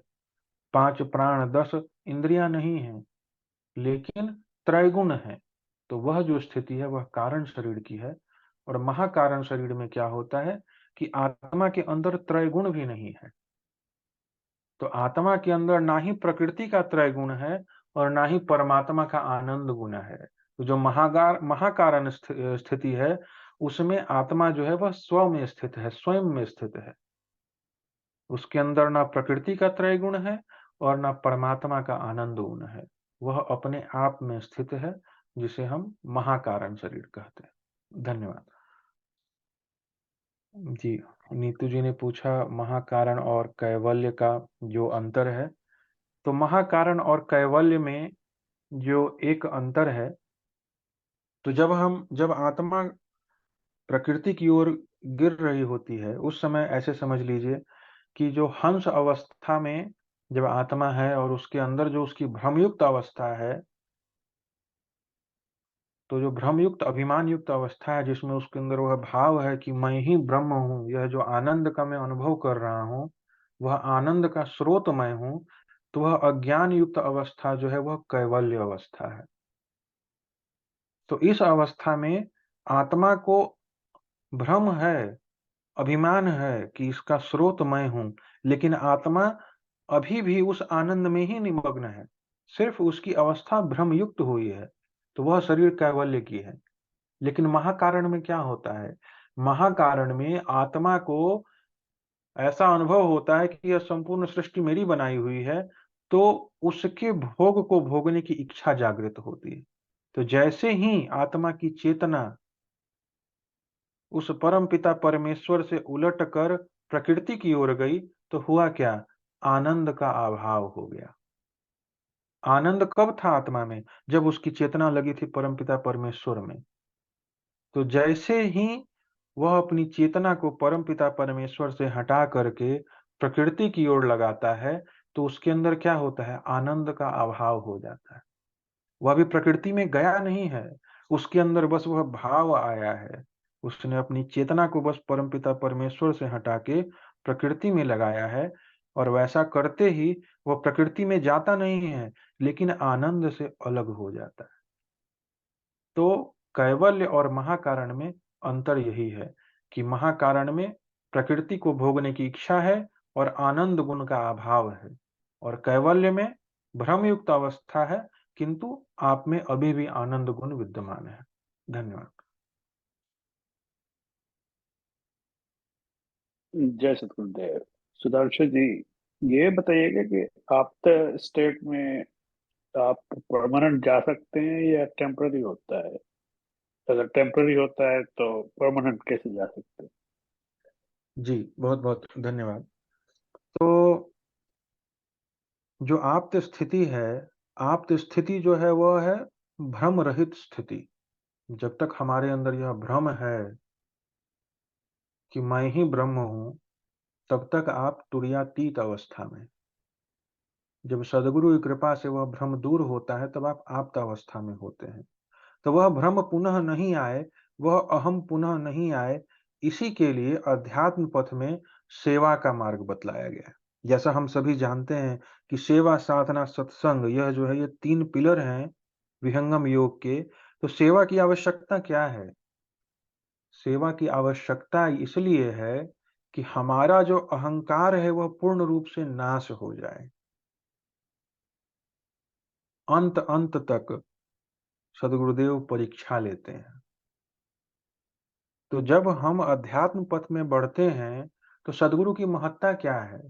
5 प्राण, 10 इंद्रियां नहीं है, लेकिन त्रैगुण है। तो वह जो स्थिति है वह कारण शरीर की है। और महाकारण शरीर में क्या होता है कि आत्मा के अंदर त्रैगुण भी नहीं है। तो आत्मा के अंदर ना ही प्रकृति का त्रैगुण है और ना ही परमात्मा का आनंद गुण है। तो जो महाकारण स्थिति है, उसमें आत्मा जो है वह स्व में स्थित है, स्वयं में स्थित है। उसके अंदर ना प्रकृति का त्रैगुण है और ना परमात्मा का आनंद गुण है। वह अपने आप में स्थित है, जिसे हम महाकारण शरीर कहते हैं। धन्यवाद। जी, नीतू जी ने पूछा महाकारण और कैवल्य का जो अंतर है। तो महाकारण और कैवल्य में जो एक अंतर है, तो जब आत्मा प्रकृति की ओर गिर रही होती है, उस समय ऐसे समझ लीजिए कि जो हंस अवस्था में जब आत्मा है और उसके अंदर जो उसकी भ्रमयुक्त अवस्था है, तो जो भ्रमयुक्त अभिमान युक्त अवस्था है, जिसमें उसके अंदर वह भाव है कि मैं ही ब्रह्म हूँ, यह जो आनंद का मैं अनुभव कर रहा हूँ, वह आनंद का स्रोत मैं हूँ, तो वह अज्ञान युक्त अवस्था जो है वह कैवल्य अवस्था है। तो इस अवस्था में आत्मा को भ्रम है, अभिमान है कि इसका स्रोत मैं हूं, लेकिन आत्मा अभी भी उस आनंद में ही निमग्न है, सिर्फ उसकी अवस्था भ्रमयुक्त हुई है। तो वह शरीर कैवल्य की है। लेकिन महाकारण में क्या होता है? महाकारण में आत्मा को ऐसा अनुभव होता है कि यह संपूर्ण सृष्टि मेरी बनाई हुई है, तो उसके भोग को भोगने की इच्छा जागृत होती है। तो जैसे ही आत्मा की चेतना उस परम पिता परमेश्वर से उलट कर प्रकृति की ओर गई, तो हुआ क्या? आनंद का अभाव हो गया। आनंद कब था आत्मा में? जब उसकी चेतना लगी थी परम पिता परमेश्वर में। तो जैसे ही वह अपनी चेतना को परम पिता परमेश्वर से हटा करके प्रकृति की ओर लगाता है, तो उसके अंदर क्या होता है? आनंद का अभाव हो जाता है। वह अभी प्रकृति में गया नहीं है, उसके अंदर बस वह भाव आया है। उसने अपनी चेतना को बस परमपिता परमेश्वर से हटा के प्रकृति में लगाया है, और वैसा करते ही वह प्रकृति में जाता नहीं है, लेकिन आनंद से अलग हो जाता है। तो कैवल्य और महाकारण में अंतर यही है कि महाकारण में प्रकृति को भोगने की इच्छा है और आनंद गुण का अभाव है, और कैवल्य में भ्रमयुक्त अवस्था है, किंतु आप में अभी भी आनंद गुण विद्यमान है। धन्यवाद। जय सतगुरुदेव। सुधांशु जी, ये बताइएगा कि आफ्टर स्टेट में आप परमानेंट जा सकते हैं या टेम्पररी होता है? अगर टेम्पररी होता है तो परमानेंट कैसे जा सकते हैं? जी, बहुत बहुत धन्यवाद। तो जो आप्त स्थिति है, आप्त स्थिति जो है वह है भ्रम रहित स्थिति। जब तक हमारे अंदर यह भ्रम है कि मैं ही ब्रह्म हूँ, तब तक आप तुरीयातीत अवस्था में। जब सद्गुरु की कृपा से वह भ्रम दूर होता है, तब आप आप्त अवस्था में होते हैं। तो वह भ्रम पुनः नहीं आए, वह अहम पुनः नहीं आए, इसी के लिए अध्यात्म पथ में सेवा का मार्ग बतलाया गया है। जैसा हम सभी जानते हैं कि सेवा, साधना, सत्संग, यह जो है ये 3 पिलर हैं विहंगम योग के। तो सेवा की आवश्यकता क्या है? सेवा की आवश्यकता इसलिए है कि हमारा जो अहंकार है वह पूर्ण रूप से नाश हो जाए। अंत अंत तक सद्गुरुदेव परीक्षा लेते हैं। तो जब हम अध्यात्म पथ में बढ़ते हैं, तो सद्गुरु की महत्ता क्या है?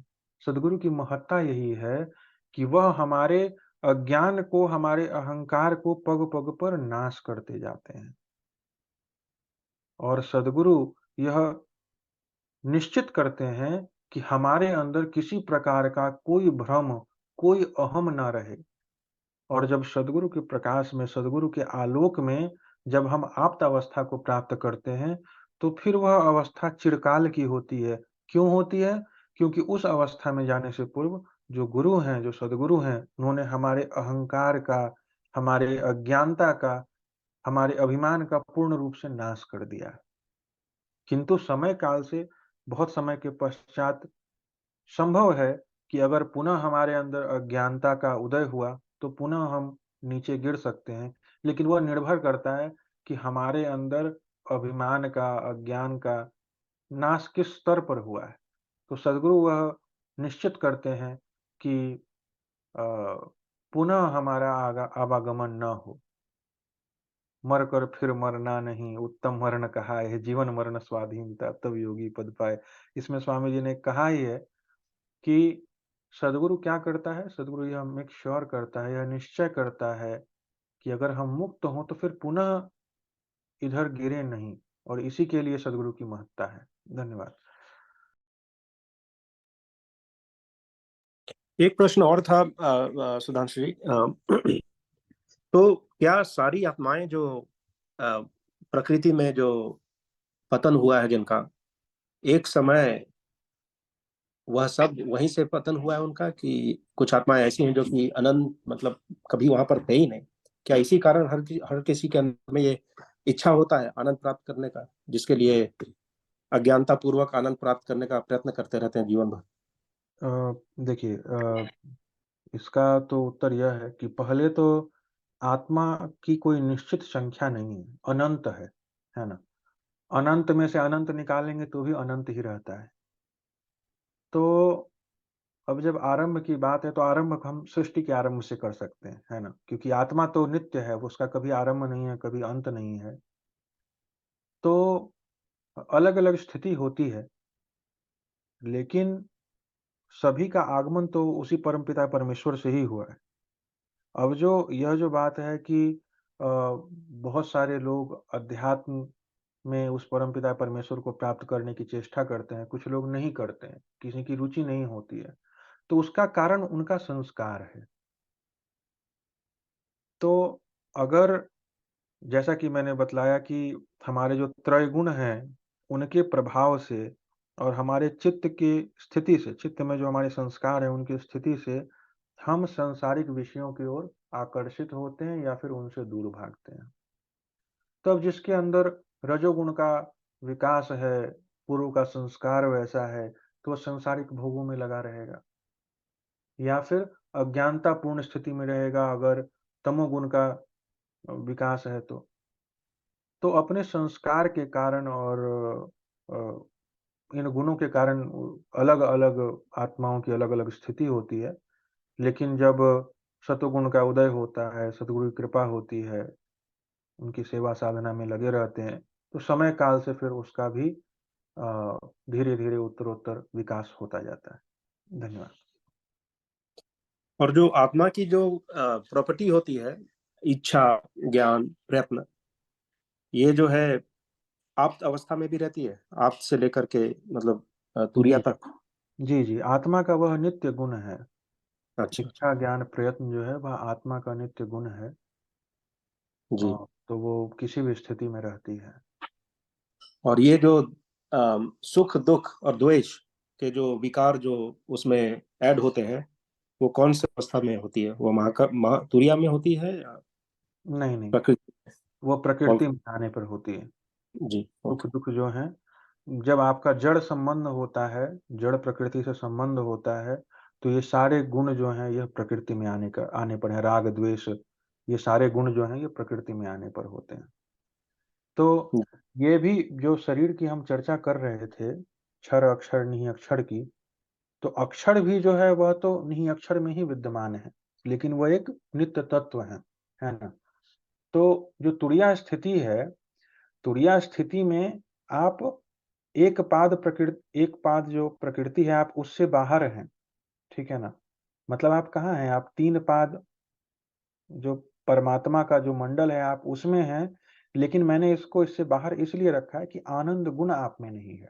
सद्गुरु की महत्ता यही है कि वह हमारे अज्ञान को, हमारे अहंकार को पग पग पर नाश करते जाते हैं। और सद्गुरु यह निश्चित करते हैं कि हमारे अंदर किसी प्रकार का कोई भ्रम, कोई अहम ना रहे। और जब सद्गुरु के प्रकाश में, सद्गुरु के आलोक में जब हम आप्त अवस्था को प्राप्त करते हैं, तो फिर वह अवस्था चिरकाल की होती है। क्यों होती है? क्योंकि उस अवस्था में जाने से पूर्व जो गुरु हैं, जो सद्गुरु हैं, उन्होंने हमारे अहंकार का, हमारे अज्ञानता का, हमारे अभिमान का पूर्ण रूप से नाश कर दिया है। किंतु समय काल से बहुत समय के पश्चात संभव है कि अगर पुनः हमारे अंदर अज्ञानता का उदय हुआ, तो पुनः हम नीचे गिर सकते हैं। लेकिन वह निर्भर करता है कि हमारे अंदर अभिमान का, अज्ञान का नाश किस स्तर पर हुआ है। तो सद्गुरु वह निश्चित करते हैं कि अ, पुनः हमारा आवागमन न हो। मर कर फिर मरना नहीं, उत्तम मरण कहा है, जीवन मरण स्वाधीनता तब योगी पद पाए। इसमें स्वामी जी ने कहा ही है कि सद्गुरु क्या करता है? सद्गुरु यह मेक श्योर करता है, यह निश्चय करता है कि अगर हम मुक्त हों तो फिर पुनः इधर गिरे नहीं। और इसी के लिए सद्गुरु की महत्ता है। धन्यवाद। एक प्रश्न और था सुधांशु जी। तो क्या सारी आत्माएं जो प्रकृति में जो पतन हुआ है जिनका, एक समय वह सब वहीं से पतन हुआ है उनका, कि कुछ आत्माएं ऐसी हैं जो कि अनंत, मतलब कभी वहां पर थे ही नहीं? क्या इसी कारण हर किसी के अंदर में ये इच्छा होता है आनंद प्राप्त करने का, जिसके लिए अज्ञानता पूर्वक आनंद प्राप्त करने का प्रयत्न करते रहते हैं जीवन भर? देखिए, इसका तो उत्तर यह है कि पहले तो आत्मा की कोई निश्चित संख्या नहीं है, अनंत है ना? अनंत में से अनंत निकालेंगे तो भी अनंत ही रहता है। तो अब जब आरंभ की बात है, तो आरंभ हम सृष्टि के आरंभ से कर सकते हैं, है ना? क्योंकि आत्मा तो नित्य है, उसका कभी आरंभ नहीं है, कभी अंत नहीं है। तो अलग अलग स्थिति होती है, लेकिन सभी का आगमन तो उसी परमपिता परमेश्वर से ही हुआ है। अब यह जो बात है कि बहुत सारे लोग अध्यात्म में उस परमपिता परमेश्वर को प्राप्त करने की चेष्टा करते हैं, कुछ लोग नहीं करते हैं, किसी की रुचि नहीं होती है, तो उसका कारण उनका संस्कार है। तो अगर, जैसा कि मैंने बतलाया कि हमारे जो त्रय गुण हैं, उनके प्रभाव से और हमारे चित्त की स्थिति से, चित्त में जो हमारे संस्कार हैं, उनकी स्थिति से हम सांसारिक विषयों की ओर आकर्षित होते हैं या फिर उनसे दूर भागते हैं। तब जिसके अंदर रजोगुण का विकास है, पूर्व का संस्कार वैसा है, तो वह सांसारिक भोगों में लगा रहेगा। या फिर अज्ञानता पूर्ण स्थिति में रहेगा अगर तमोगुण का विकास है तो अपने संस्कार के कारण और इन गुणों के कारण अलग अलग आत्माओं की अलग अलग स्थिति होती है। लेकिन जब सतोगुण का उदय होता है, सतगुरु की कृपा होती है, उनकी सेवा साधना में लगे रहते हैं, तो समय काल से फिर उसका भी धीरे धीरे उत्तरोत्तर विकास होता जाता है। धन्यवाद। और जो आत्मा की जो प्रॉपर्टी होती है, इच्छा, ज्ञान, प्रयत्न, ये जो है आप अवस्था में भी रहती है, आप से लेकर के मतलब तुरिया जी तक? जी जी, आत्मा का वह नित्य गुण है। अच्छा। इच्छा ज्ञान प्रयत्न जो है वह आत्मा का नित्य गुण है। जी। तो वो किसी भी स्थिति में रहती है। और ये जो सुख दुख और द्वेष के जो विकार जो उसमें ऐड होते हैं, वो कौन सी अवस्था में होती है? वो तुरिया में होती है या नहीं नहीं, प्रकृति? वो कौन? प्रकृति में आने पर होती है। जी, सुख ओके। दुख जो है, जब आपका जड़ संबंध होता है, जड़ प्रकृति से संबंध होता है, तो ये सारे गुण जो हैं यह प्रकृति में आने पर है। राग द्वेष, ये सारे गुण जो हैं ये प्रकृति में आने पर होते हैं। तो ये भी जो शरीर की हम चर्चा कर रहे थे, क्षर अक्षर नहीं अक्षर की, तो अक्षर भी जो है वह तो नहीं अक्षर में ही विद्यमान है, लेकिन वह एक नित्य तत्व है ना। तो जो तुरिया स्थिति है, तुरिया स्थिति में आप एक पाद जो प्रकृति है आप उससे बाहर हैं, ठीक है ना। मतलब आप कहाँ हैं, आप तीन पाद जो परमात्मा का जो मंडल है आप उसमें हैं, लेकिन मैंने इसको इससे बाहर इसलिए रखा है कि आनंद गुण आप में नहीं है।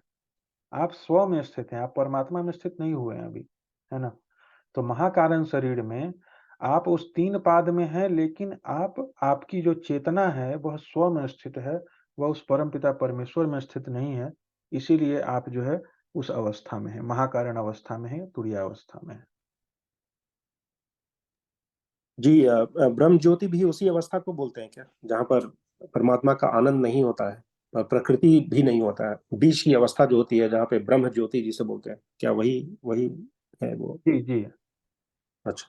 आप स्व में स्थित हैं, आप परमात्मा में स्थित नहीं हुए हैं अभी, है ना। तो महाकारण शरीर में आप उस तीन पाद में हैं, लेकिन आपकी जो चेतना है वह स्व में स्थित है, वह उस परमपिता परमेश्वर में स्थित नहीं है। इसीलिए आप जो है उस अवस्था में है, महाकारण अवस्था में है, तुरीय अवस्था में है। जी, ब्रह्म ज्योति भी उसी अवस्था को बोलते हैं क्या, जहाँ पर परमात्मा का आनंद नहीं होता है और प्रकृति भी नहीं होता है? बीच की अवस्था जो होती है जहाँ पे ब्रह्म ज्योति जिसे बोलते हैं, क्या वही वही है वो? जी जी। अच्छा।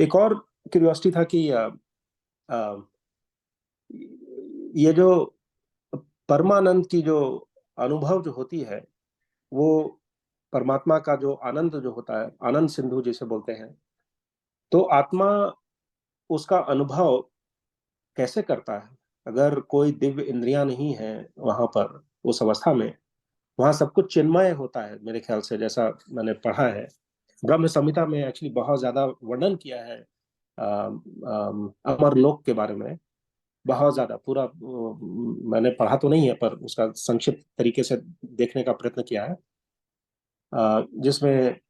एक और क्यूरियोसिटी था कि अ, ये जो परमानंद की जो अनुभव जो होती है, वो परमात्मा का जो आनंद जो होता है, आनंद सिंधु जिसे बोलते हैं, तो आत्मा उसका अनुभव कैसे करता है? अगर कोई दिव्य इंद्रियां नहीं है वहां पर, उस अवस्था में, वहां सब कुछ चिन्मय होता है मेरे ख्याल से, जैसा मैंने पढ़ा है। ब्रह्म संहिता में एक्चुअली बहुत ज्यादा वर्णन किया है अमर लोक के बारे में। बहुत ज्यादा पूरा मैंने पढ़ा तो नहीं है, पर उसका संक्षिप्त तरीके से देखने का प्रयत्न किया है, जिसमें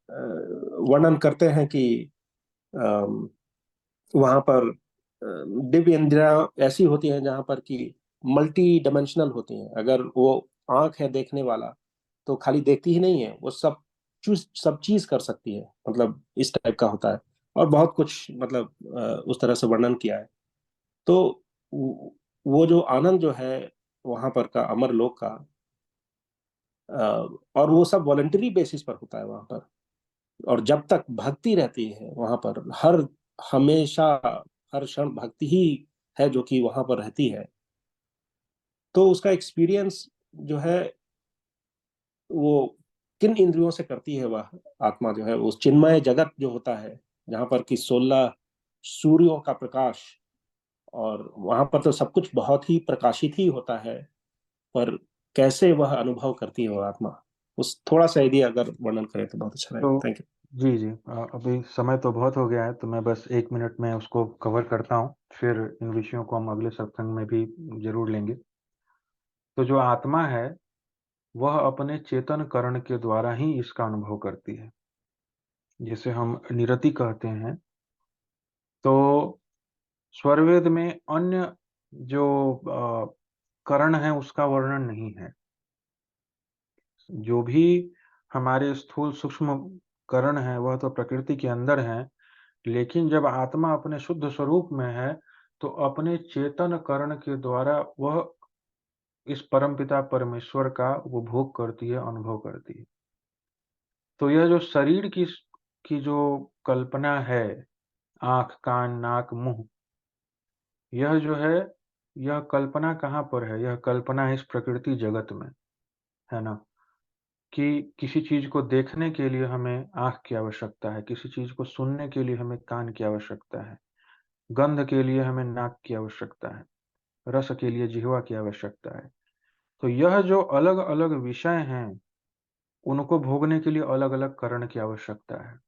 वर्णन करते हैं कि वहां पर दिव्य इंद्रियां ऐसी होती हैं जहां पर कि मल्टी डायमेंशनल होती हैं। अगर वो आंख है देखने वाला, तो खाली देखती ही नहीं है, वो सब चीज कर सकती है, मतलब इस टाइप का होता है। और बहुत कुछ मतलब उस तरह से वर्णन किया है। तो वो जो आनंद जो है वहां पर का, अमर लोक का, और वो सब वॉलेंटरी बेसिस पर होता है वहां पर। और जब तक भक्ति रहती है वहां पर, हमेशा हर क्षण भक्ति ही है जो कि वहां पर रहती है, तो उसका एक्सपीरियंस जो है वो किन इंद्रियों से करती है वह आत्मा जो है, उस चिन्मय जगत जो होता है जहां पर कि 16 सूर्यों का प्रकाश, और वहां पर तो सब कुछ बहुत ही प्रकाशित ही होता है, पर कैसे वह अनुभव करती है वह आत्मा, उस थोड़ा सा यदि अगर वर्णन करें तो बहुत अच्छा तो रहेगा। थैंक जी जी, अभी समय तो बहुत हो गया है, तो मैं बस 1 मिनट में उसको कवर करता हूँ, फिर इन विषयों को हम अगले सत्संग में भी जरूर लेंगे। तो जो आत्मा है वह अपने चेतन करण के द्वारा ही इसका अनुभव करती है, जिसे हम निरति कहते हैं। तो स्वरवेद में अन्य जो करण है उसका वर्णन नहीं है। जो भी हमारे स्थूल सूक्ष्म करण है वह तो प्रकृति के अंदर है, लेकिन जब आत्मा अपने शुद्ध स्वरूप में है तो अपने चेतन करण के द्वारा वह इस परमपिता परमेश्वर का वो भोग करती है, अनुभव करती है। तो यह जो शरीर की जो कल्पना है, आंख कान नाक मुंह, यह जो है, यह कल्पना कहाँ पर है? यह कल्पना है इस प्रकृति जगत में, है ना। कि किसी चीज को देखने के लिए हमें आंख की आवश्यकता है, किसी चीज को सुनने के लिए हमें कान की आवश्यकता है, गंध के लिए हमें नाक की आवश्यकता है, रस के लिए जिह्वा की आवश्यकता है। तो यह जो अलग अलग विषय हैं उनको भोगने के लिए अलग अलग करण की आवश्यकता है।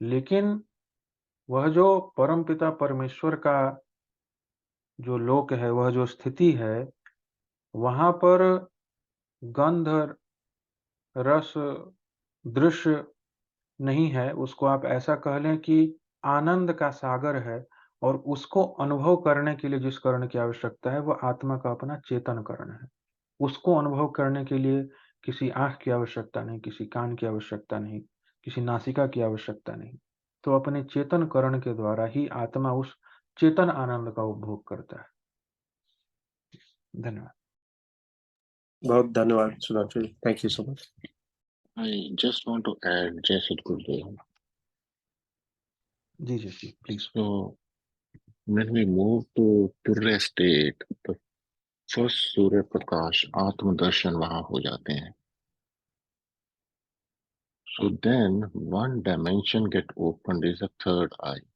लेकिन वह जो परमपिता परमेश्वर का जो लोक है, वह जो स्थिति है, वहाँ पर गंध, रस, दृश्य नहीं है। उसको आप ऐसा कह लें कि आनंद का सागर है, और उसको अनुभव करने के लिए जिस कर्ण की आवश्यकता है, वह आत्मा का अपना चेतन कर्ण है। उसको अनुभव करने के लिए किसी आँख की आवश्यकता नहीं, किसी कान की आवश्यकता नहीं, किसी नासिका की आवश्यकता नहीं। तो अपने चेतन कर्ण के द्वारा ही आत्मा उस चेतन आनंद का उपभोग करता है। धन्यवाद। बहुत धन्यवाद Sudhanshu ji, thank you so much. I just want to add, Jai Sadgurudev. जी जी, please. So when we move to Turya state, the first Surya Prakash, Atma Darshan वहां हो जाते हैं. So then one dimension get opened is a third eye.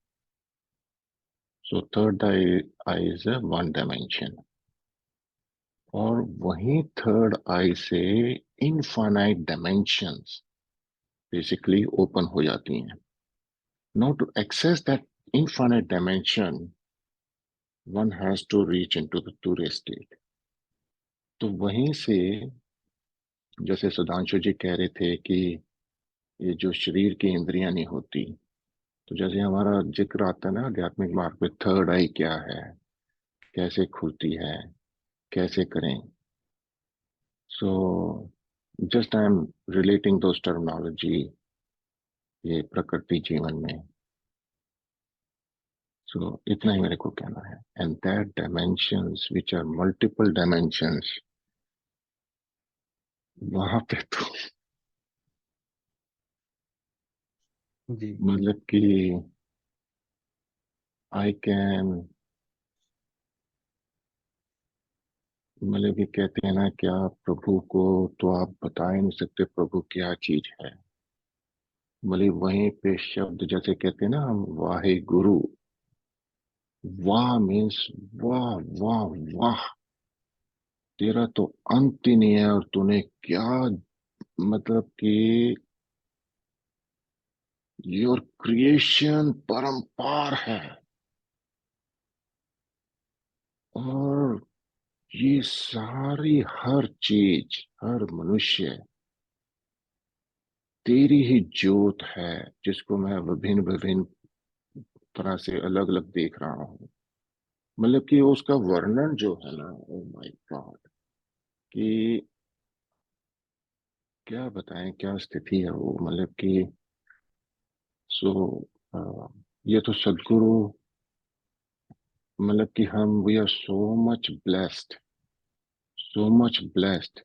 So third eye is a one dimension. और वहीं third आई से infinite dimensions basically open हो जाती हैं. Now to access that infinite dimension one has to reach into the turiya state. तो वहीं से जैसे सुधांशु जी कह रहे थे कि ये जो शरीर की इंद्रियां नहीं होती, तो जैसे हमारा जिक्र आता है ना आध्यात्मिक मार्ग में, थर्ड आई क्या है, कैसे खुलती है, कैसे करें. So just I am relating those terminology ये प्रकृति जीवन में. सो इतना ही मेरे को कहना है. And that dimensions which are multiple dimensions, वहां पे तो जी मतलब कि आई कैन, मतलब कि कहते हैं ना क्या, प्रभु को तो आप बता ही नहीं सकते प्रभु क्या चीज है. मतलब वहीं पे शब्द जैसे कहते हैं ना हम, वाहे गुरु, वाह मीन्स वाह वाह वाह, तेरा तो अंत ही नहीं है, और तूने क्या, मतलब कि योर क्रिएशन परम्पार है. और ये सारी हर चीज, हर मनुष्य तेरी ही ज्योत है, जिसको मैं विभिन्न विभिन्न तरह से अलग अलग देख रहा हूँ. मतलब कि उसका वर्णन जो है ना, ओ माय गॉड, कि क्या बताएं, क्या स्थिति है वो. मतलब कि सो ये तो सदगुरु, मतलब कि हम we are so much blessed, so much blessed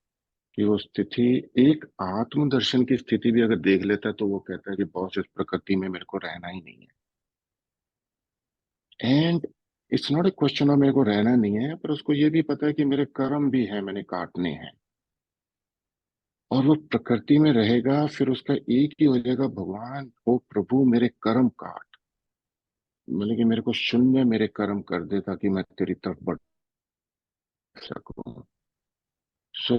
कि वो स्थिति, एक आत्मदर्शन की स्थिति भी अगर देख लेता है तो वो कहता है कि बॉस इस प्रकृति में मेरे को रहना ही नहीं है. And it's not a question of मेरे को रहना नहीं है, पर उसको ये भी पता है कि मेरे कर्म भी है, मैंने काटने हैं. और वो प्रकृति में रहेगा, फिर उसका एक ही हो जाएगा, भगवान ओ प्रभु मेरे कर्म काट, मतलब कि मेरे को शून्य मेरे कर्म कर दे ताकि मैं तेरी तरफ बढ़ सकूं. सो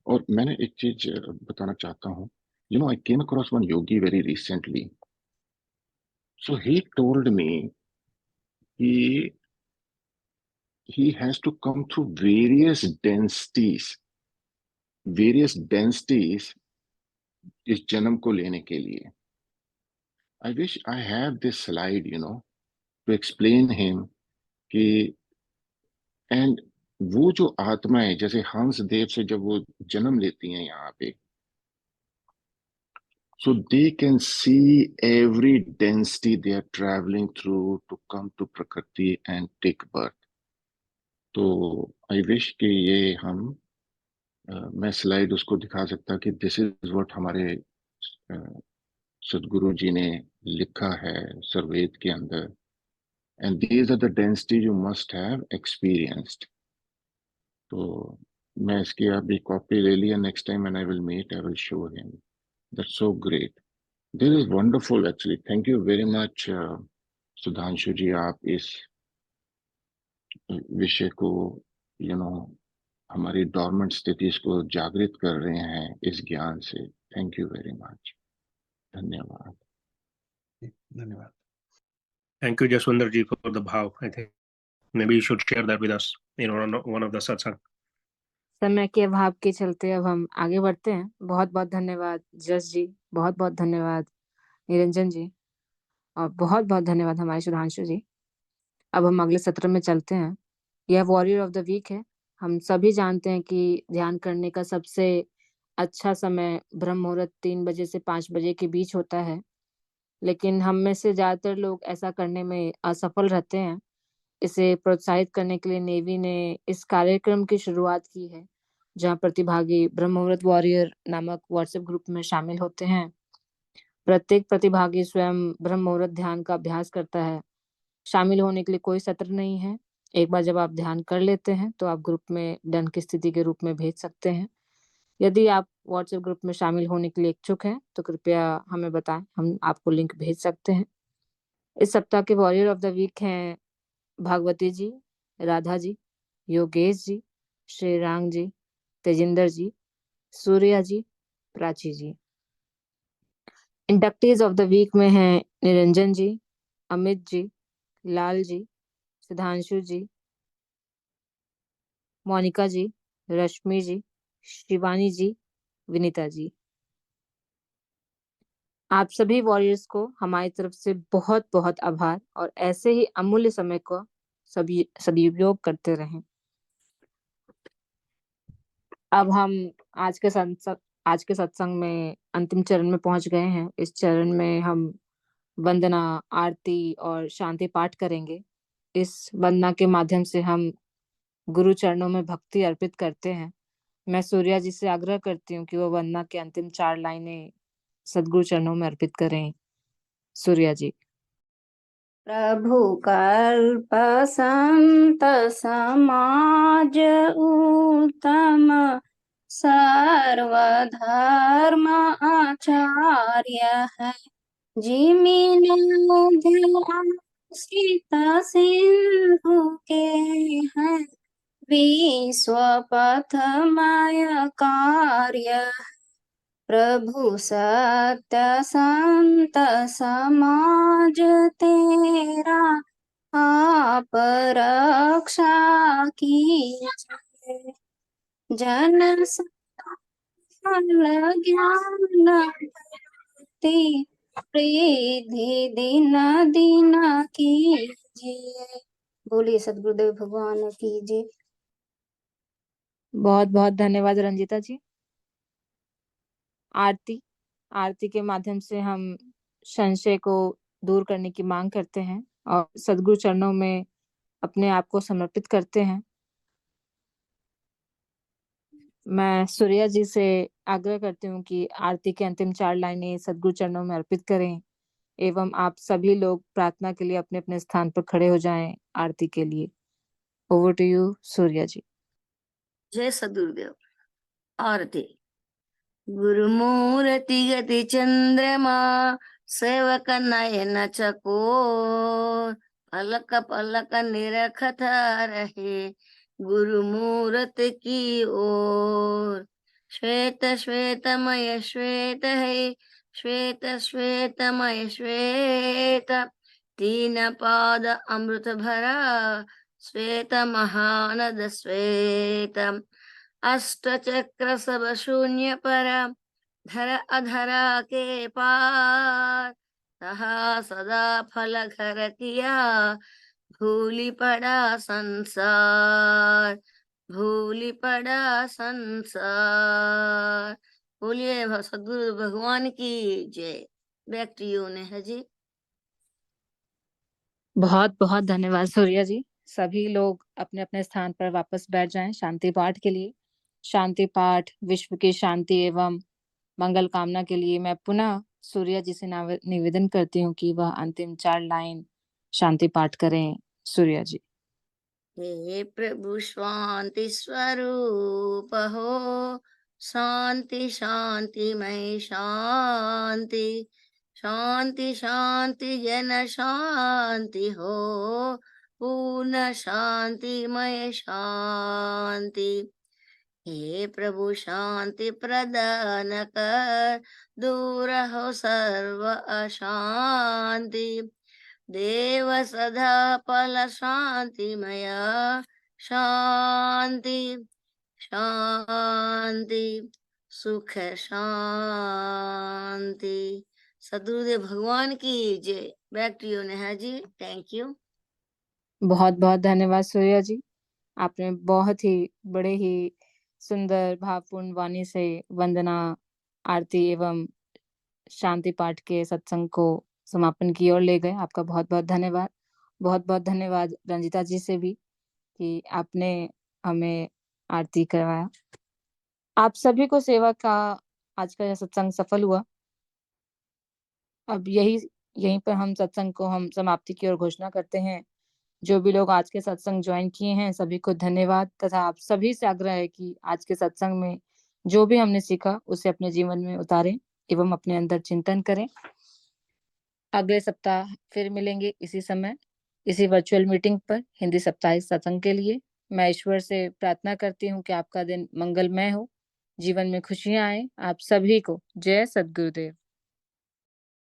और मैंने एक चीज बताना चाहता हूँ. You know I came across one Yogi very recently. So he told me कि he has to come through various densities इस जन्म को लेने के लिए. I wish I have this slide, you know, to explain him कि, एंड वो जो आत्माएं जैसे हंस देव से जब वो जन्म लेती हैं यहाँ पे, so they can see every density they are traveling through to come to Prakriti and take birth. तो आई विश कि ये हम मैं स्लाइड उसको दिखा सकता कि दिस इज व्हाट हमारे सदगुरु जी ने लिखा है सर्वेद के अंदर, and these are the density you must have experienced. तो मैं इसकी अभी कॉपी ले लिया, next time when I will meet I will show him. That's so great, this is wonderful actually. Thank you very much Sudhanshu ji, आप इस विषय को, यू नो, हमारी डॉर्मेंट स्थितिज को जागृत कर रहे हैं इस ज्ञान से. Thank you very much. धन्यवाद. धन्यवाद. Thank you, Jaswinder ji, for the bhav. I think maybe you should share that with us in one of the satsang. समय के अभाव के चलते अब हम आगे बढ़ते हैं। बहुत बहुत धन्यवाद जस जी, बहुत बहुत धन्यवाद निरंजन जी, और बहुत बहुत धन्यवाद हमारे सुधांशु जी। अब हम अगले सत्र में चलते हैं। यह वॉरियर ऑफ द वीक है। हम सभी जानते हैं कि ध्यान करने का सबसे अच्छा समय ब्रह्म मुहूर्त 3 बजे से 5 बजे के बीच होता है, लेकिन हम में से ज्यादातर लोग ऐसा करने में असफल रहते हैं। इसे प्रोत्साहित करने के लिए नेवी ने इस कार्यक्रम की शुरुआत की है, जहां प्रतिभागी ब्रह्म मुहूर्त वॉरियर नामक व्हाट्सएप ग्रुप में शामिल होते हैं। प्रत्येक प्रतिभागी स्वयं ब्रह्म मुहूर्त ध्यान का अभ्यास करता है। शामिल होने के लिए कोई सत्र नहीं है। एक बार जब आप ध्यान कर लेते हैं तो आप ग्रुप में डन की स्थिति के रूप में भेज सकते हैं। यदि आप व्हाट्सएप ग्रुप में शामिल होने के लिए इच्छुक हैं तो कृपया हमें बताएं, हम आपको लिंक भेज सकते हैं। इस सप्ताह के वॉरियर ऑफ द वीक हैं भागवती जी, राधा जी, योगेश जी, श्रीराम जी, तेजिंदर जी, सूर्या जी, प्राची जी। इंडक्टीज ऑफ द वीक में हैं निरंजन जी, अमित जी, लाल जी, सुधांशु जी, मोनिका जी, रश्मि जी, शिवानी जी, विनीता जी। आप सभी वॉरियर्स को हमारी तरफ से बहुत बहुत आभार, और ऐसे ही अमूल्य समय को सदुपयोग करते रहें। अब हम आज के सत्संग में अंतिम चरण में पहुंच गए हैं। इस चरण में हम वंदना, आरती और शांति पाठ करेंगे। इस वंदना के माध्यम से हम गुरु चरणों में भक्ति अर्पित करते हैं। मैं सूर्या जी से आग्रह करती हूँ कि वो वंदना के अंतिम 4 लाइनें सदगुरु चरणों में अर्पित करें। सूर्या जी। प्रभु कल्प संत समाज उत्तम, सर्वधर्म आचार्य है। जिमिन ध्याश्रित सिंधु के हैं, विश्व पथमय कार्य। प्रभु सत्य संत समाज तेरा, आप रक्षा कीजिए। जन सकल ज्ञान भक्ति, प्रीति दिन दिन कीजिए। बोलिए सदगुरुदेव भगवान की जय। बहुत बहुत धन्यवाद रंजिता जी। आरती के माध्यम से हम संशय को दूर करने की मांग करते हैं और सदगुरु चरणों में अपने आप को समर्पित करते हैं। मैं सूर्या जी से आग्रह करती हूँ कि आरती के अंतिम 4 लाइनें सदगुरु चरणों में अर्पित करें, एवं आप सभी लोग प्रार्थना के लिए अपने अपने स्थान पर खड़े हो जाएं आरती के लिए। ओवर टू यू सूर्या जी। जय सदगुरुदेव। आरती। गुरुमूर्ति गति चंद्रमा, सेवक नयन चकोर, पलक पलक निरखत रहे गुरुमूर्ति की ओर। श्वेत श्वेतमय श्वेत है, श्वेत श्वेतमय श्वेत, 3 पाद अमृत भरा, श्वेत महानद श्वेत। अष्ट चक्र सब शून्य पर, धर अधरा के पार, सहा सदा फल घर किया, भूली पड़ा संसार, भूली पड़ा संसार। बोलिए सदगुरु भगवान की जय। बैक टू यू नेहा जी। बहुत बहुत धन्यवाद सूर्या जी। सभी लोग अपने अपने स्थान पर वापस बैठ जाएं शांति पाठ के लिए। शांति पाठ विश्व की शांति एवं मंगल कामना के लिए मैं पुनः सूर्या जी से निवेदन करती हूँ कि वह अंतिम 4 लाइन शांति पाठ करें। सूर्या जी। हे प्रभु शांति स्वरूप हो, शांति शांति मय शांति, शांति शांति जन शांति हो, पूर्ण शांतिमय शांति। हे प्रभु शांति प्रदान कर, दूर हो सर्व अशांति, देव सदा फल शांतिमय। शांति शांति सुख शांति। सदगुरुदेव भगवान की जय। Back to you Neha ji, thank you. बहुत बहुत धन्यवाद सूर्या जी, आपने बहुत ही बड़े ही सुंदर भावपूर्ण वाणी से वंदना, आरती एवं शांति पाठ के सत्संग को समापन की ओर ले गए। आपका बहुत बहुत धन्यवाद। बहुत बहुत धन्यवाद रंजिता जी से भी कि आपने हमें आरती करवाया। आप सभी को सेवा का आज का यह सत्संग सफल हुआ। अब यहीं पर हम सत्संग को हम समाप्ति की ओर घोषणा करते हैं। जो भी लोग आज के सत्संग ज्वाइन किए हैं सभी को धन्यवाद, तथा आप सभी से आग्रह है कि आज के सत्संग में जो भी हमने सीखा उसे अपने जीवन में उतारें एवं अपने अंदर चिंतन करें। अगले सप्ताह फिर मिलेंगे इसी समय, इसी वर्चुअल मीटिंग पर हिंदी साप्ताहिक सत्संग के लिए। मैं ईश्वर से प्रार्थना करती हूँ कि आपका दिन मंगलमय हो, जीवन में खुशियां आए। आप सभी को जय सद्गुरुदेव।